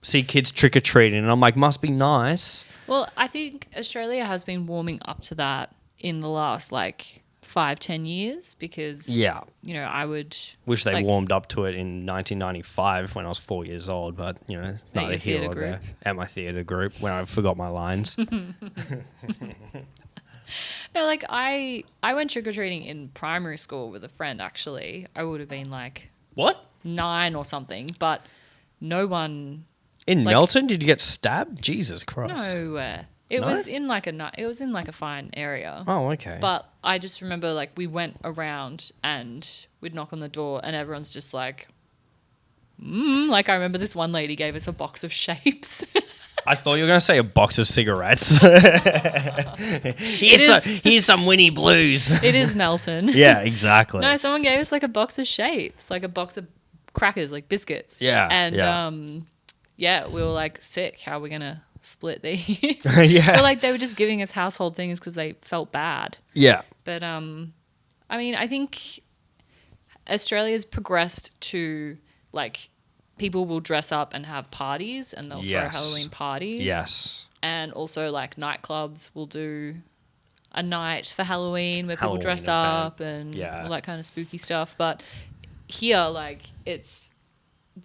see kids trick-or-treating, and I'm like, must be nice.
Well, I think Australia has been warming up to that in the last 5-10 years because I would
wish they warmed up to it in 1995 when I was 4 years old, but neither here or there. At my theatre group when I forgot my lines.
No, I went trick-or-treating in primary school with a friend, actually. I would have been
what?
9 or something, but no one.
In Melton, did you get stabbed? Jesus Christ!
No, it was in a fine area.
Oh, okay.
But I just remember we went around and we'd knock on the door and everyone's just I remember this one lady gave us a box of shapes.
I thought you were going to say a box of cigarettes. Here's some Winnie Blues.
It is Melton.
Yeah, exactly.
No, someone gave us a box of shapes, a box of crackers, biscuits.
Yeah.
And we were sick. How are we going to split these?
Yeah.
But they were just giving us household things because they felt bad.
Yeah.
But I think Australia's progressed to people will dress up and have parties and they'll throw Halloween parties.
Yes.
And also nightclubs will do a night for Halloween where people dress
event.
up and all that kind of spooky stuff. But here,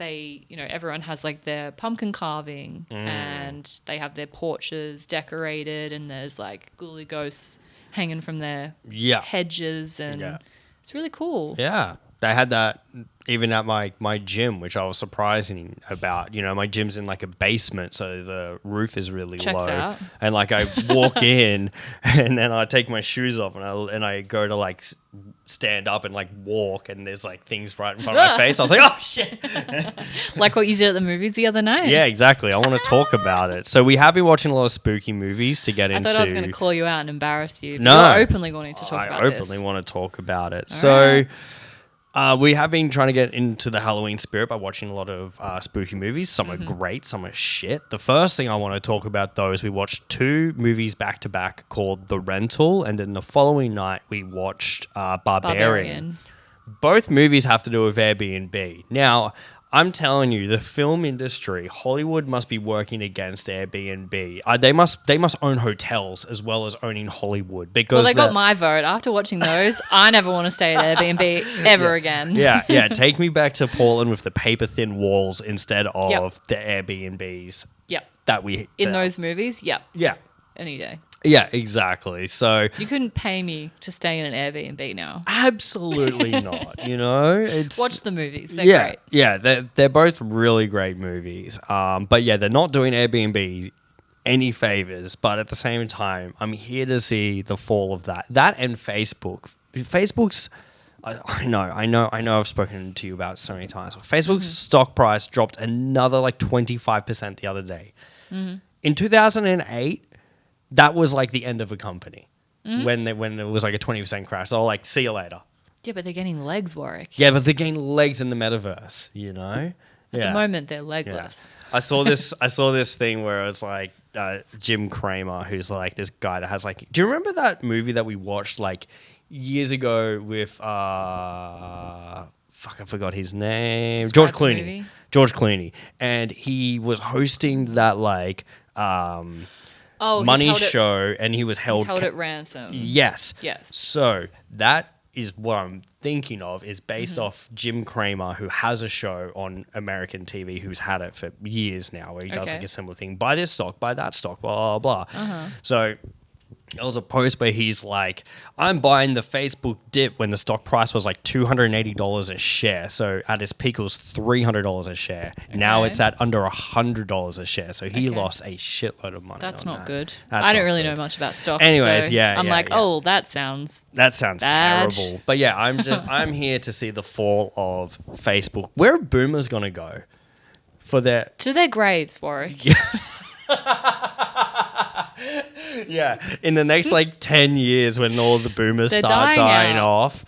everyone has their pumpkin carving and they have their porches decorated and there's ghouly ghosts hanging from their hedges and it's really cool.
Yeah. They had that even at my gym, which I was surprising about. My gym's in a basement, so the roof is really
Checks
low.
out.
And I walk in, and then I take my shoes off, and I go to stand up and walk, and there's things right in front of my face. I was like, oh shit!
Like what you did at the movies the other night.
Yeah, exactly. I want to talk about it. So we have been watching a lot of spooky movies to get into.
I thought I was going to call you out and embarrass you. But
No,
you're openly wanting to talk about this.
I openly want to talk about it.
All
So.
right.
We have been trying to get into the Halloween spirit by watching a lot of spooky movies. Some are great, some are shit. The first thing I want to talk about, though, is we watched 2 movies back-to-back called The Rental, and then the following night we watched Barbarian. Both movies have to do with Airbnb. Now, I'm telling you, the film industry, Hollywood must be working against Airbnb. They must own hotels as well as owning Hollywood because
Well, they got my vote. After watching those, I never want to stay at Airbnb ever again.
yeah. Take me back to Portland with the paper thin walls instead of the Airbnbs
Yep.
that we
In those movies, yep.
Yeah.
Any day.
Yeah, exactly. So
You couldn't pay me to stay in an Airbnb now.
absolutely not. It's
Watch the movies. They're great.
Yeah, they're both really great movies. But yeah, they're not doing Airbnb any favors. But at the same time, I'm here to see the fall of that. That and Facebook. Facebook's. I know. I've spoken to you about it so many times. But Facebook's stock price dropped another like 25% the other day. In 2008. That was like the end of a company when it was like a 20% crash. They were like, see you later.
Yeah, but they're getting legs, Warwick.
Yeah, but they're getting legs in the metaverse,
At the moment, they're legless.
I saw this thing where it's like Jim Cramer, who's like this guy that has like. Do you remember that movie that we watched like years ago with fuck, I forgot his name.
Describe
George
the
Clooney.
movie.
George Clooney, and he was hosting that like. Money show, and he was held
at ransom.
Yes.
Yes.
So that is what I'm thinking of is based off Jim Cramer, who has a show on American TV, who's had it for years now, where he does like a similar thing. Buy this stock, buy that stock, blah, blah, blah. So there was a post where he's like, I'm buying the Facebook dip when the stock price was like $280 a share. So at its peak, it was $300 a share. Now it's at under $100 a share. So he lost a shitload of money.
That's
on
not
that.
good.
That's
I don't
not
really
good.
know much about stocks.
Anyways,
so
yeah,
I'm
yeah,
like,
yeah.
oh, that sounds bad.
Terrible. But yeah, I'm here to see the fall of Facebook. Where are boomers gonna go for their
to their graves, Warwick.
Yeah, in the next like 10 years when all the boomers
They're
start dying
out.
off,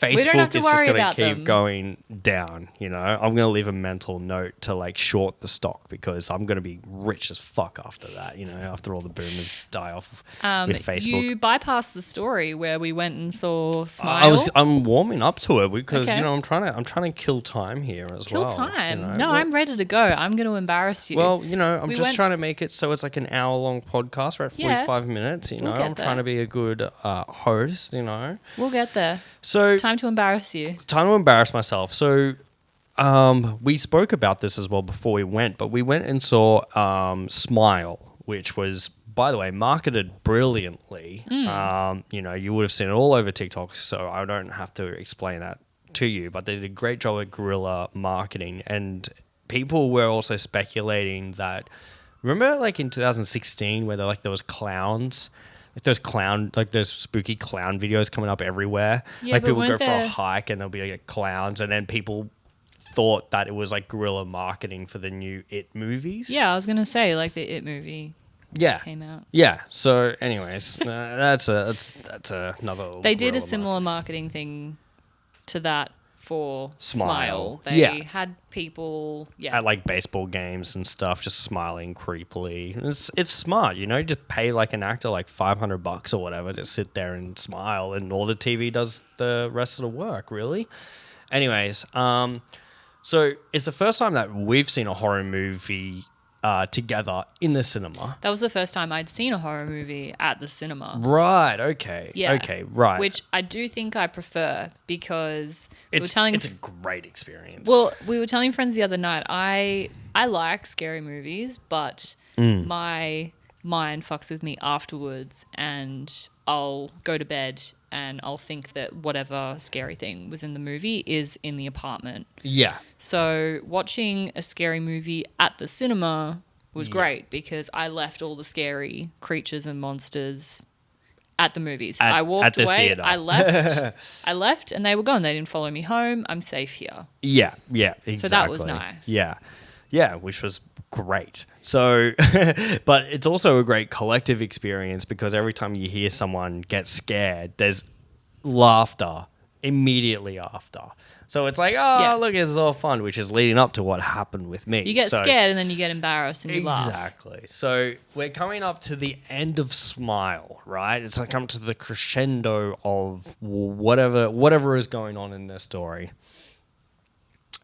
We don't have
Facebook
to
is just
worry
going to
about
keep
them.
going down, I'm going to leave a mental note to like short the stock because I'm going to be rich as fuck after that, after all the boomers die off with Facebook.
You bypassed the story where we went and saw Smile.
I'm warming up to it because
Okay.
I'm trying to kill time here as
Kill
well.
time. No, I'm ready to go. I'm going to embarrass you.
Well, I'm
We
just
went-
trying to make it so it's like an hour-long podcast. We're at 45 minutes,
We'll get
I'm trying
there.
to be a good host,
we'll get there.
So
Time to embarrass you.
time to embarrass myself. So we spoke about this as well before we went, but we went and saw Smile, which was, by the way, marketed brilliantly. You would have seen it all over TikTok, so I don't have to explain that to you, but they did a great job at guerrilla marketing. And people were also speculating that, remember like in 2016 where there was clowns? Like those spooky clown videos coming up everywhere.
Yeah,
Like
but
people go
weren't
for a
there-
hike and there'll be like clowns, and then people thought that it was like guerrilla marketing for the new It movies.
Yeah, I was going to say, like the It movie
Yeah.
came out.
Yeah. So, anyways, that's another.
They did a
guerrilla
similar marketing thing to that for
Smile.
Smile. They
Yeah.
had people,
at like baseball games and stuff, just smiling creepily. It's smart, just pay like an actor like $500 or whatever to sit there and smile, and all the TV does the rest of the work, really. Anyways, so it's the first time that we've seen a horror movie together in the cinema.
That was the first time I'd seen a horror movie at the cinema.
Right. Okay.
Yeah.
Okay. Right.
Which I do think I prefer because we were telling.
It's a great experience.
Well, we were telling friends the other night. I like scary movies, but my mind fucks with me afterwards, and I'll go to bed and I'll think that whatever scary thing was in the movie is in the apartment.
Yeah.
So watching a scary movie at the cinema was great because I left all the scary creatures and monsters at the movies. I walked
at the
away.
theater.
I left, and they were gone. They didn't follow me home. I'm safe here.
Yeah. Yeah. Exactly.
So that was nice.
Yeah. Yeah, which was great. So, but it's also a great collective experience because every time you hear someone get scared, there's laughter immediately after. So it's like, look, it's all fun, which is leading up to what happened with me.
You get scared and then you get embarrassed and you laugh.
Exactly. So we're coming up to the end of Smile, right? It's like coming to the crescendo of whatever is going on in their story.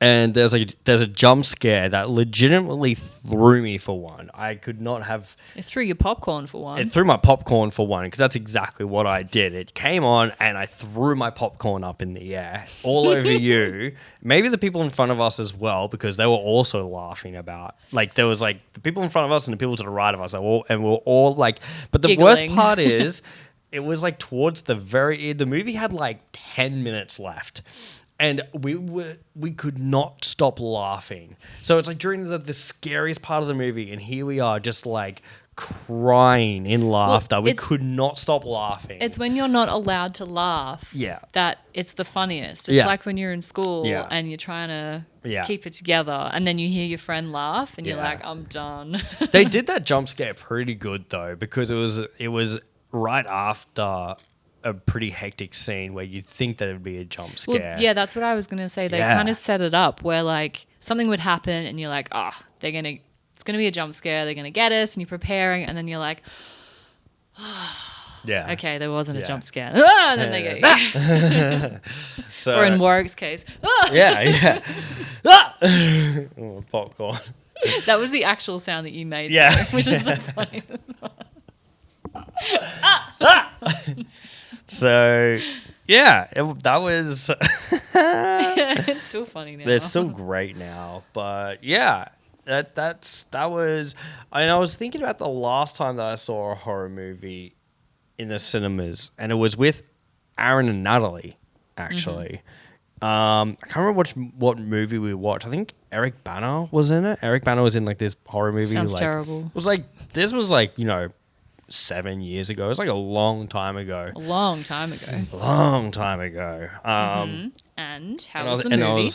And there's a jump scare that legitimately threw me for one. I could not have.
It threw your popcorn for one.
It threw my popcorn for one, because that's exactly what I did. It came on and I threw my popcorn up in the air all over you. Maybe the people in front of us as well, because they were also laughing about, like, there was like the people in front of us and the people to the right of us, and we were all like, but the worst
Giggling.
part is it was like towards the the movie had like 10 minutes left. And we could not stop laughing. So it's like during the scariest part of the movie, and here we are just like crying in laughter. We could not stop laughing.
It's when you're not allowed to laugh that it's the funniest. It's like when you're in school and you're trying to keep it together, and then you hear your friend laugh and you're like, I'm done.
They did that jump scare pretty good though, because it was right after a pretty hectic scene where you'd think that it would be a jump scare.
Well, yeah, that's what I was going to say. They kind of set it up where like something would happen and you're like, it's going to be a jump scare. They're going to get us, and you're preparing, and then you're like, okay, there wasn't a jump scare. And then they get you.
So,
or in Warwick's case,
Oh, popcorn.
That was the actual sound that you made.
Yeah.
Though, which is the funniest one.
So, that was.
It's still funny now.
They're still great now, but yeah, that was. I mean, I was thinking about the last time that I saw a horror movie in the cinemas, and it was with Aaron and Natalie. Actually, I can't remember what movie we watched. I think Eric Bana was in it. Eric Bana was in like this horror movie.
Sounds
like,
terrible.
It was like this was like 7 years ago. It was like a long time ago.
A long time ago. And how was the movie?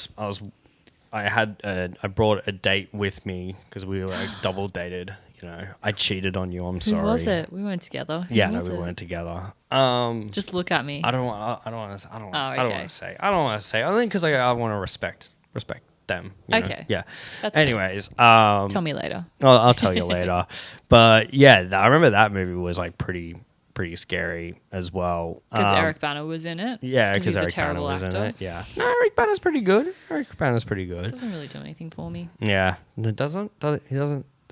I brought a date with me because we were like double dated. I cheated on you. I'm sorry.
Who was it? We weren't together. Who
Yeah, no,
was
we
it?
weren't together.
Just look at me.
I don't want to. I don't want to say. I think because I want to respect them.
Okay.
Yeah.
That's
Anyways,
tell me later.
I'll tell you later. But yeah, I remember that movie was like pretty scary as well.
Because Eric Bana was in it.
Yeah, because
he's
Eric
a terrible
Bana was
actor.
in it. Yeah. No, Eric Bana's pretty good.
Doesn't really do anything for me.
Yeah. It doesn't.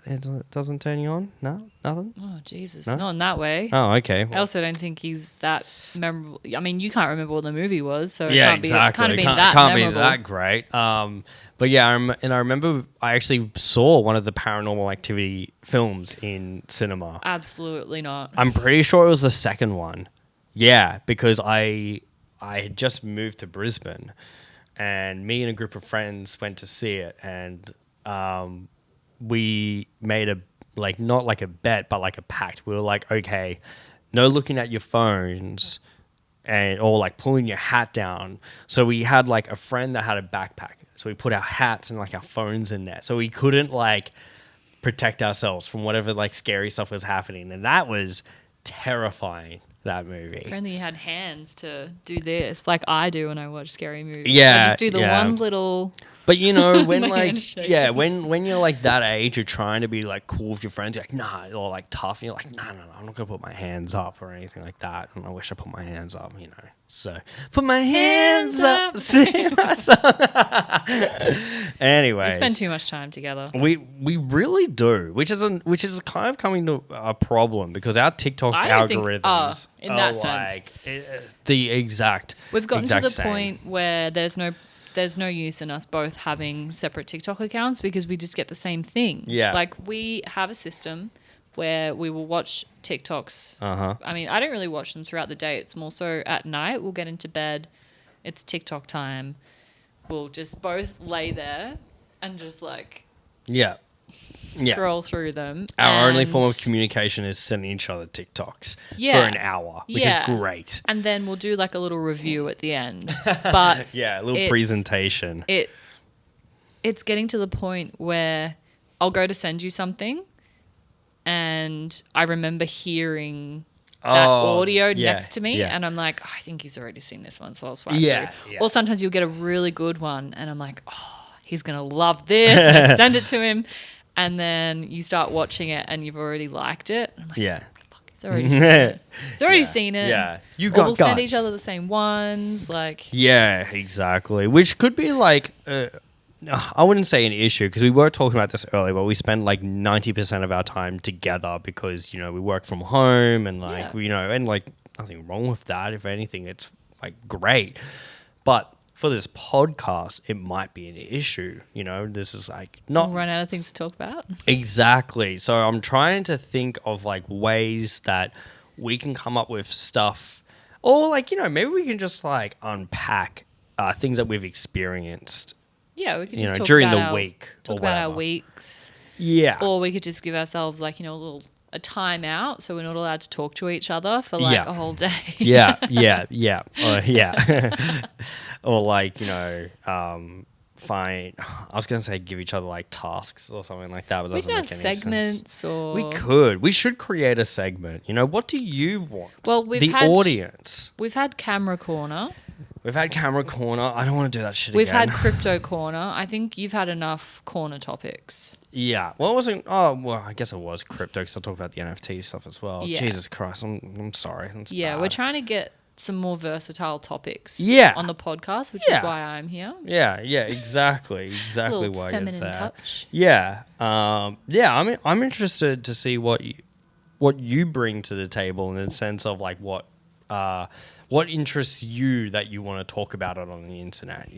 It doesn't turn you on? No? Nothing?
Oh, Jesus.
No?
Not in that way.
Oh, okay.
I also don't think he's that memorable. I mean, you can't remember what the movie was, so it
yeah,
can't
exactly.
be,
It
that
can't be
memorable.
that great. But yeah, I remember I actually saw one of the Paranormal Activity films in cinema.
Absolutely not.
I'm pretty sure it was the second one. Yeah, because I had just moved to Brisbane, and me and a group of friends went to see it, and we made not like a bet, but like a pact. We were like, okay, no looking at your phones or like pulling your hat down. So we had like a friend that had a backpack. So we put our hats and like our phones in there. So we couldn't like protect ourselves from whatever like scary stuff was happening. And that was terrifying, that movie.
If only you had hands to do this, like I do when I watch scary movies.
Yeah,
I just do the one little...
But when like
handshake.
when you're like that age, you're trying to be like cool with your friends. You're like nah, or like tough. And you're like no, I'm not gonna put my hands up or anything like that. And I wish I put my hands up, So put my hands up. Anyway,
We spend too much time together.
we really do, which is kind of coming to a problem because our TikTok
I don't think-
algorithms
in
are
that sense.
like the exact.
We've gotten
exact
to the
same.
point where there's no use in us both having separate TikTok accounts because we just get the same thing.
Yeah.
Like we have a system where we will watch TikToks. I mean, I don't really watch them throughout the day. It's more so at night. We'll get into bed. It's TikTok time. We'll just both lay there and just like scroll through them.
Our only
And-
form of communication is sending each other TikToks
Yeah.
for an hour, which is great.
And then we'll do like a little review at the end. But
Yeah, a little
it's-
presentation.
It's getting to the point where I'll go to send you something and I remember hearing that audio next to me and I'm like, I think he's already seen this one, so I'll swipe through. Or sometimes you'll get a really good one and I'm like, he's going to love this. And I send it to him and then you start watching it and you've already liked it. And I'm like, fuck, he's already seen it. He's already seen it.
Yeah, you
Or
got
we'll
got.
send each other the same ones. Like,
Yeah, exactly. Which could be like I wouldn't say an issue because we were talking about this earlier, but we spend like 90% of our time together because, we work from home and like,
Yeah.
and like nothing wrong with that. If anything, it's like great. But for this podcast, it might be an issue. This is like not
We'll run out of things to talk about.
exactly. So I'm trying to think of like ways that we can come up with stuff, or like, maybe we can just like unpack things that we've experienced,
Yeah, we could just talk
during
about
the week.
Talk
or
about our
whatever.
weeks.
Yeah.
Or we could just give ourselves like, a time out so we're not allowed to talk to each other for like
Yeah.
a whole day.
yeah. Or like, find. I was gonna say give each other like tasks or something like that, but it
We
doesn't
can
make
have
any
segments
sense.
or
We could. We should create a segment. What do you want?
Well, we've
the
had-
audience.
We've had camera corner.
We've had camera corner. I don't want to do that shit
We've
again.
had crypto corner. I think you've had enough corner topics.
Yeah. Well, it wasn't. Oh, well, I guess it was crypto because I talked about the NFT stuff as well.
Yeah.
Jesus Christ. I'm sorry. That's
Yeah,
bad.
we're trying to get some more versatile topics
Yeah.
on the podcast, which
Yeah.
is why I'm here.
Yeah. Exactly. Exactly
Little
why you're
feminine
there.
touch.
Yeah. I'm interested to see what you bring to the table in the sense of like what interests you that you want to talk about it on the internet.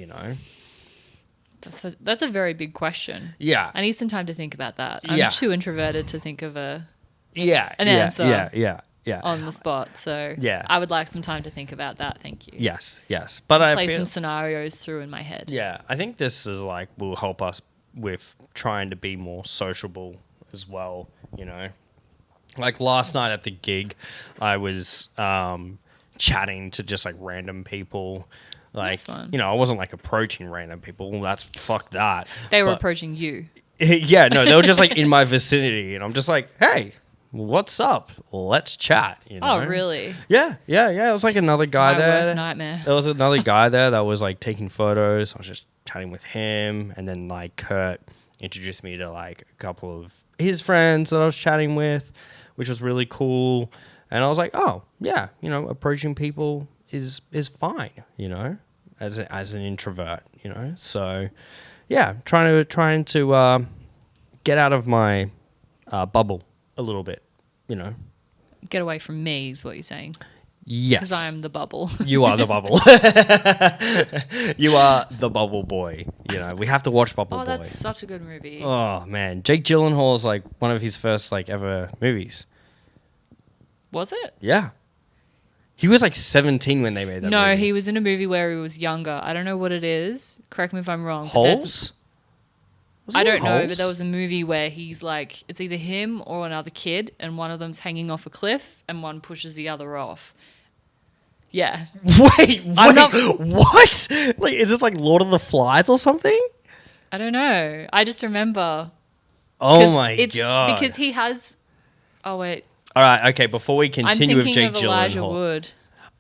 That's a very big question.
Yeah.
I need some time to think about that. I'm
Yeah.
too introverted to think of an
An
answer.
Yeah.
on the spot. So
Yeah.
I would like some time to think about that. Thank you.
Yes. But I
Play
feel,
some scenarios through in my head.
yeah, I think this is like will help us with trying to be more sociable as well. Like last night at the gig, I was chatting to just like random people. Like,
That's fun.
I wasn't like approaching random people. Well, that's fuck that.
They were
But-
approaching you.
Yeah, no, they were just like in my vicinity, and I'm just like, hey, what's up? Let's chat.
Oh, really?
Yeah. It was like another guy
My
there.
worst nightmare.
There was another guy there that was like taking photos. I was just chatting with him, and then like Kurt introduced me to like a couple of his friends that I was chatting with, which was really cool. And I was like, oh yeah, approaching people is fine, as an introvert, So yeah, trying to get out of my bubble a little bit,
Get away from me is what you're saying.
Yes.
Because I am the bubble.
You are the bubble. You are the bubble boy. We have to watch Bubble
Oh,
Boy.
that's such a good movie.
Oh man, Jake Gyllenhaal's like one of his first like ever movies.
Was it?
Yeah, he was like 17 when they made that.
No,
movie.
he was in a movie where he was younger. I don't know what it is. Correct me if I'm wrong. but there's-
Holes. Was
I
it
don't know,
Holes?
but there was a movie where he's like, it's either him or another kid, and one of them's hanging off a cliff, and one pushes the other off. Yeah.
Wait,
I'm not-
what? Like, is this like Lord of the Flies or something?
I don't know. I just remember.
Oh
'cause
my
it's
god!
Because he has. Oh wait,
All right, okay. Before we
I'm
continue with
thinking
Jake
of Elijah
Gyllenhaal.
Wood.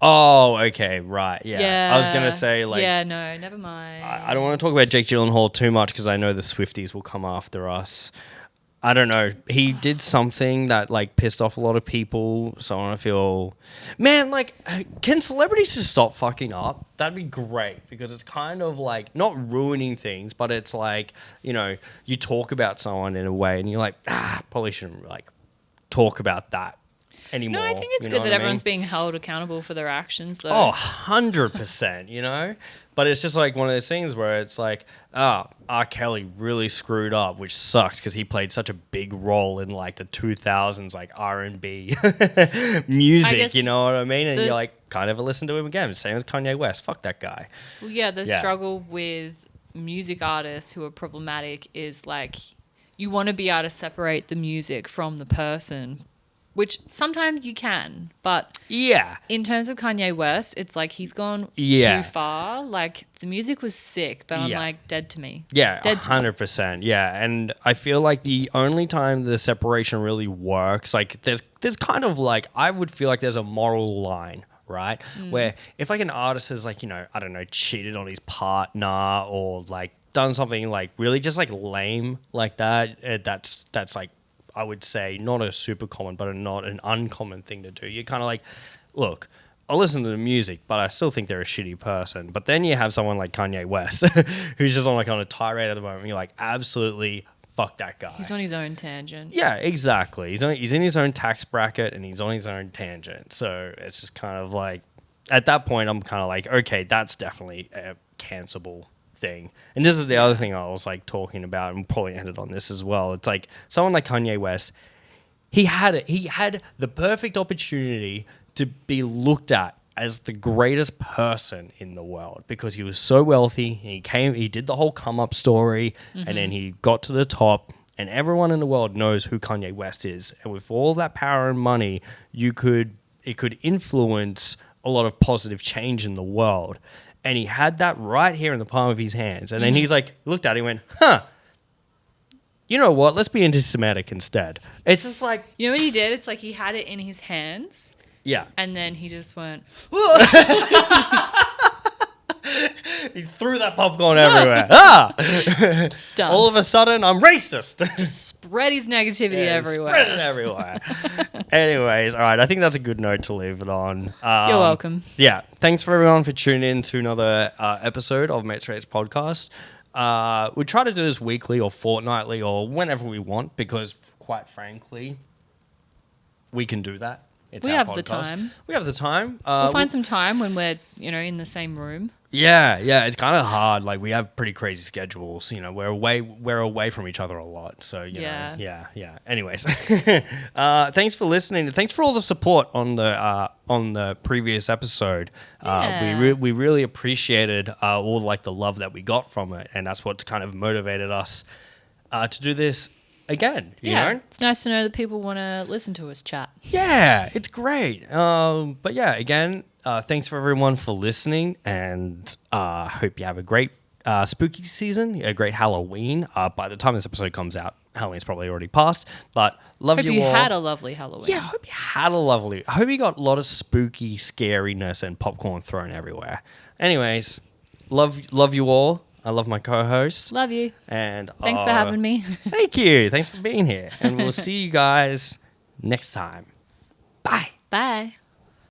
Oh, okay, right. Yeah.
Yeah.
I was gonna say like.
Yeah, no, never mind.
I don't want to talk about Jake Gyllenhaal too much because I know the Swifties will come after us. I don't know. He did something that like pissed off a lot of people. So I want to feel, man, like, can celebrities just stop fucking up? That'd be great because it's kind of like not ruining things, but it's like, you talk about someone in a way and you're like, probably shouldn't like talk about that anymore.
No, I think it's
You know
good
what
that
I
everyone's
mean?
being held accountable for their actions, though.
Oh, 100%, But it's just like one of those things where it's like, R. Kelly really screwed up, which sucks because he played such a big role in like the 2000s, like R&B music,
guess
you know what I mean? And
the-
you're like, can't ever listen to him again. Same as Kanye West. Fuck that guy.
Well, yeah, the
Yeah.
struggle with music artists who are problematic is like you want to be able to separate the music from the person, which sometimes you can, but
Yeah.
in terms of Kanye West, it's like he's gone
Yeah.
too far. Like the music was sick, but I'm
Yeah.
like dead to me.
Yeah,
Dead to me.
100%. Yeah, and I feel like the only time the separation really works, like there's kind of like I would feel like there's a moral line, right? Where if like an artist has like, I don't know, cheated on his partner or like done something like really just like lame like that, that's like I would say not a super common, but not an uncommon thing to do. You're kind of like, look, I'll listen to the music, but I still think they're a shitty person. But then you have someone like Kanye West, who's just on a tirade at the moment. You're like, absolutely fuck that guy.
He's on his own tangent.
Yeah, exactly. He's in his own tax bracket and he's on his own tangent. So it's just kind of like, at that point, I'm kind of like, okay, that's definitely a cancelable thing. And this is the other thing I was like talking about, and probably ended on this as well. It's like someone like Kanye West, he had the perfect opportunity to be looked at as the greatest person in the world because he was so wealthy. He did the whole come up story, and then he got to the top, and everyone in the world knows who Kanye West is. And with all that power and money, it could influence a lot of positive change in the world. And he had that right here in the palm of his hands. And then he's like, looked at it and went, huh, you know what? Let's be anti-Semitic instead. It's just like,
You know what he did? It's like he had it in his hands.
yeah.
And then he just went,
He threw that popcorn everywhere. Ah!
done.
All of a sudden, I'm racist.
Spread his negativity everywhere.
Spread it everywhere. Anyways, all right. I think that's a good note to leave it on.
You're welcome.
Yeah. Thanks for everyone for tuning in to another episode of Mates Rates Podcast. We try to do this weekly or fortnightly or whenever we want because, quite frankly, we can do that. It's
We
our
have the
podcast.
time.
We have the time.
We'll find some time when we're, in the same room.
Yeah, it's kind of hard. Like we have pretty crazy schedules. We're away from each other a lot. So
Yeah.
yeah. Anyways, thanks for listening. Thanks for all the support on the previous episode.
Yeah.
We really appreciated all like the love that we got from it, and that's what's kind of motivated us to do this again. You know?
It's nice to know that people want to listen to us chat.
Yeah, it's great. But yeah, again, thanks for everyone for listening, and hope you have a great spooky season, a great Halloween. By the time this episode comes out, Halloween's probably already passed, but love
Hope
you
you
all.
had a lovely Halloween.
Yeah, I hope you had a lovely. I hope you got a lot of spooky scariness and popcorn thrown everywhere. Anyways, love you all. I love my co-host.
Love you.
And
Thanks for having me.
Thank you. Thanks for being here. And we'll see you guys next time. Bye.
Bye.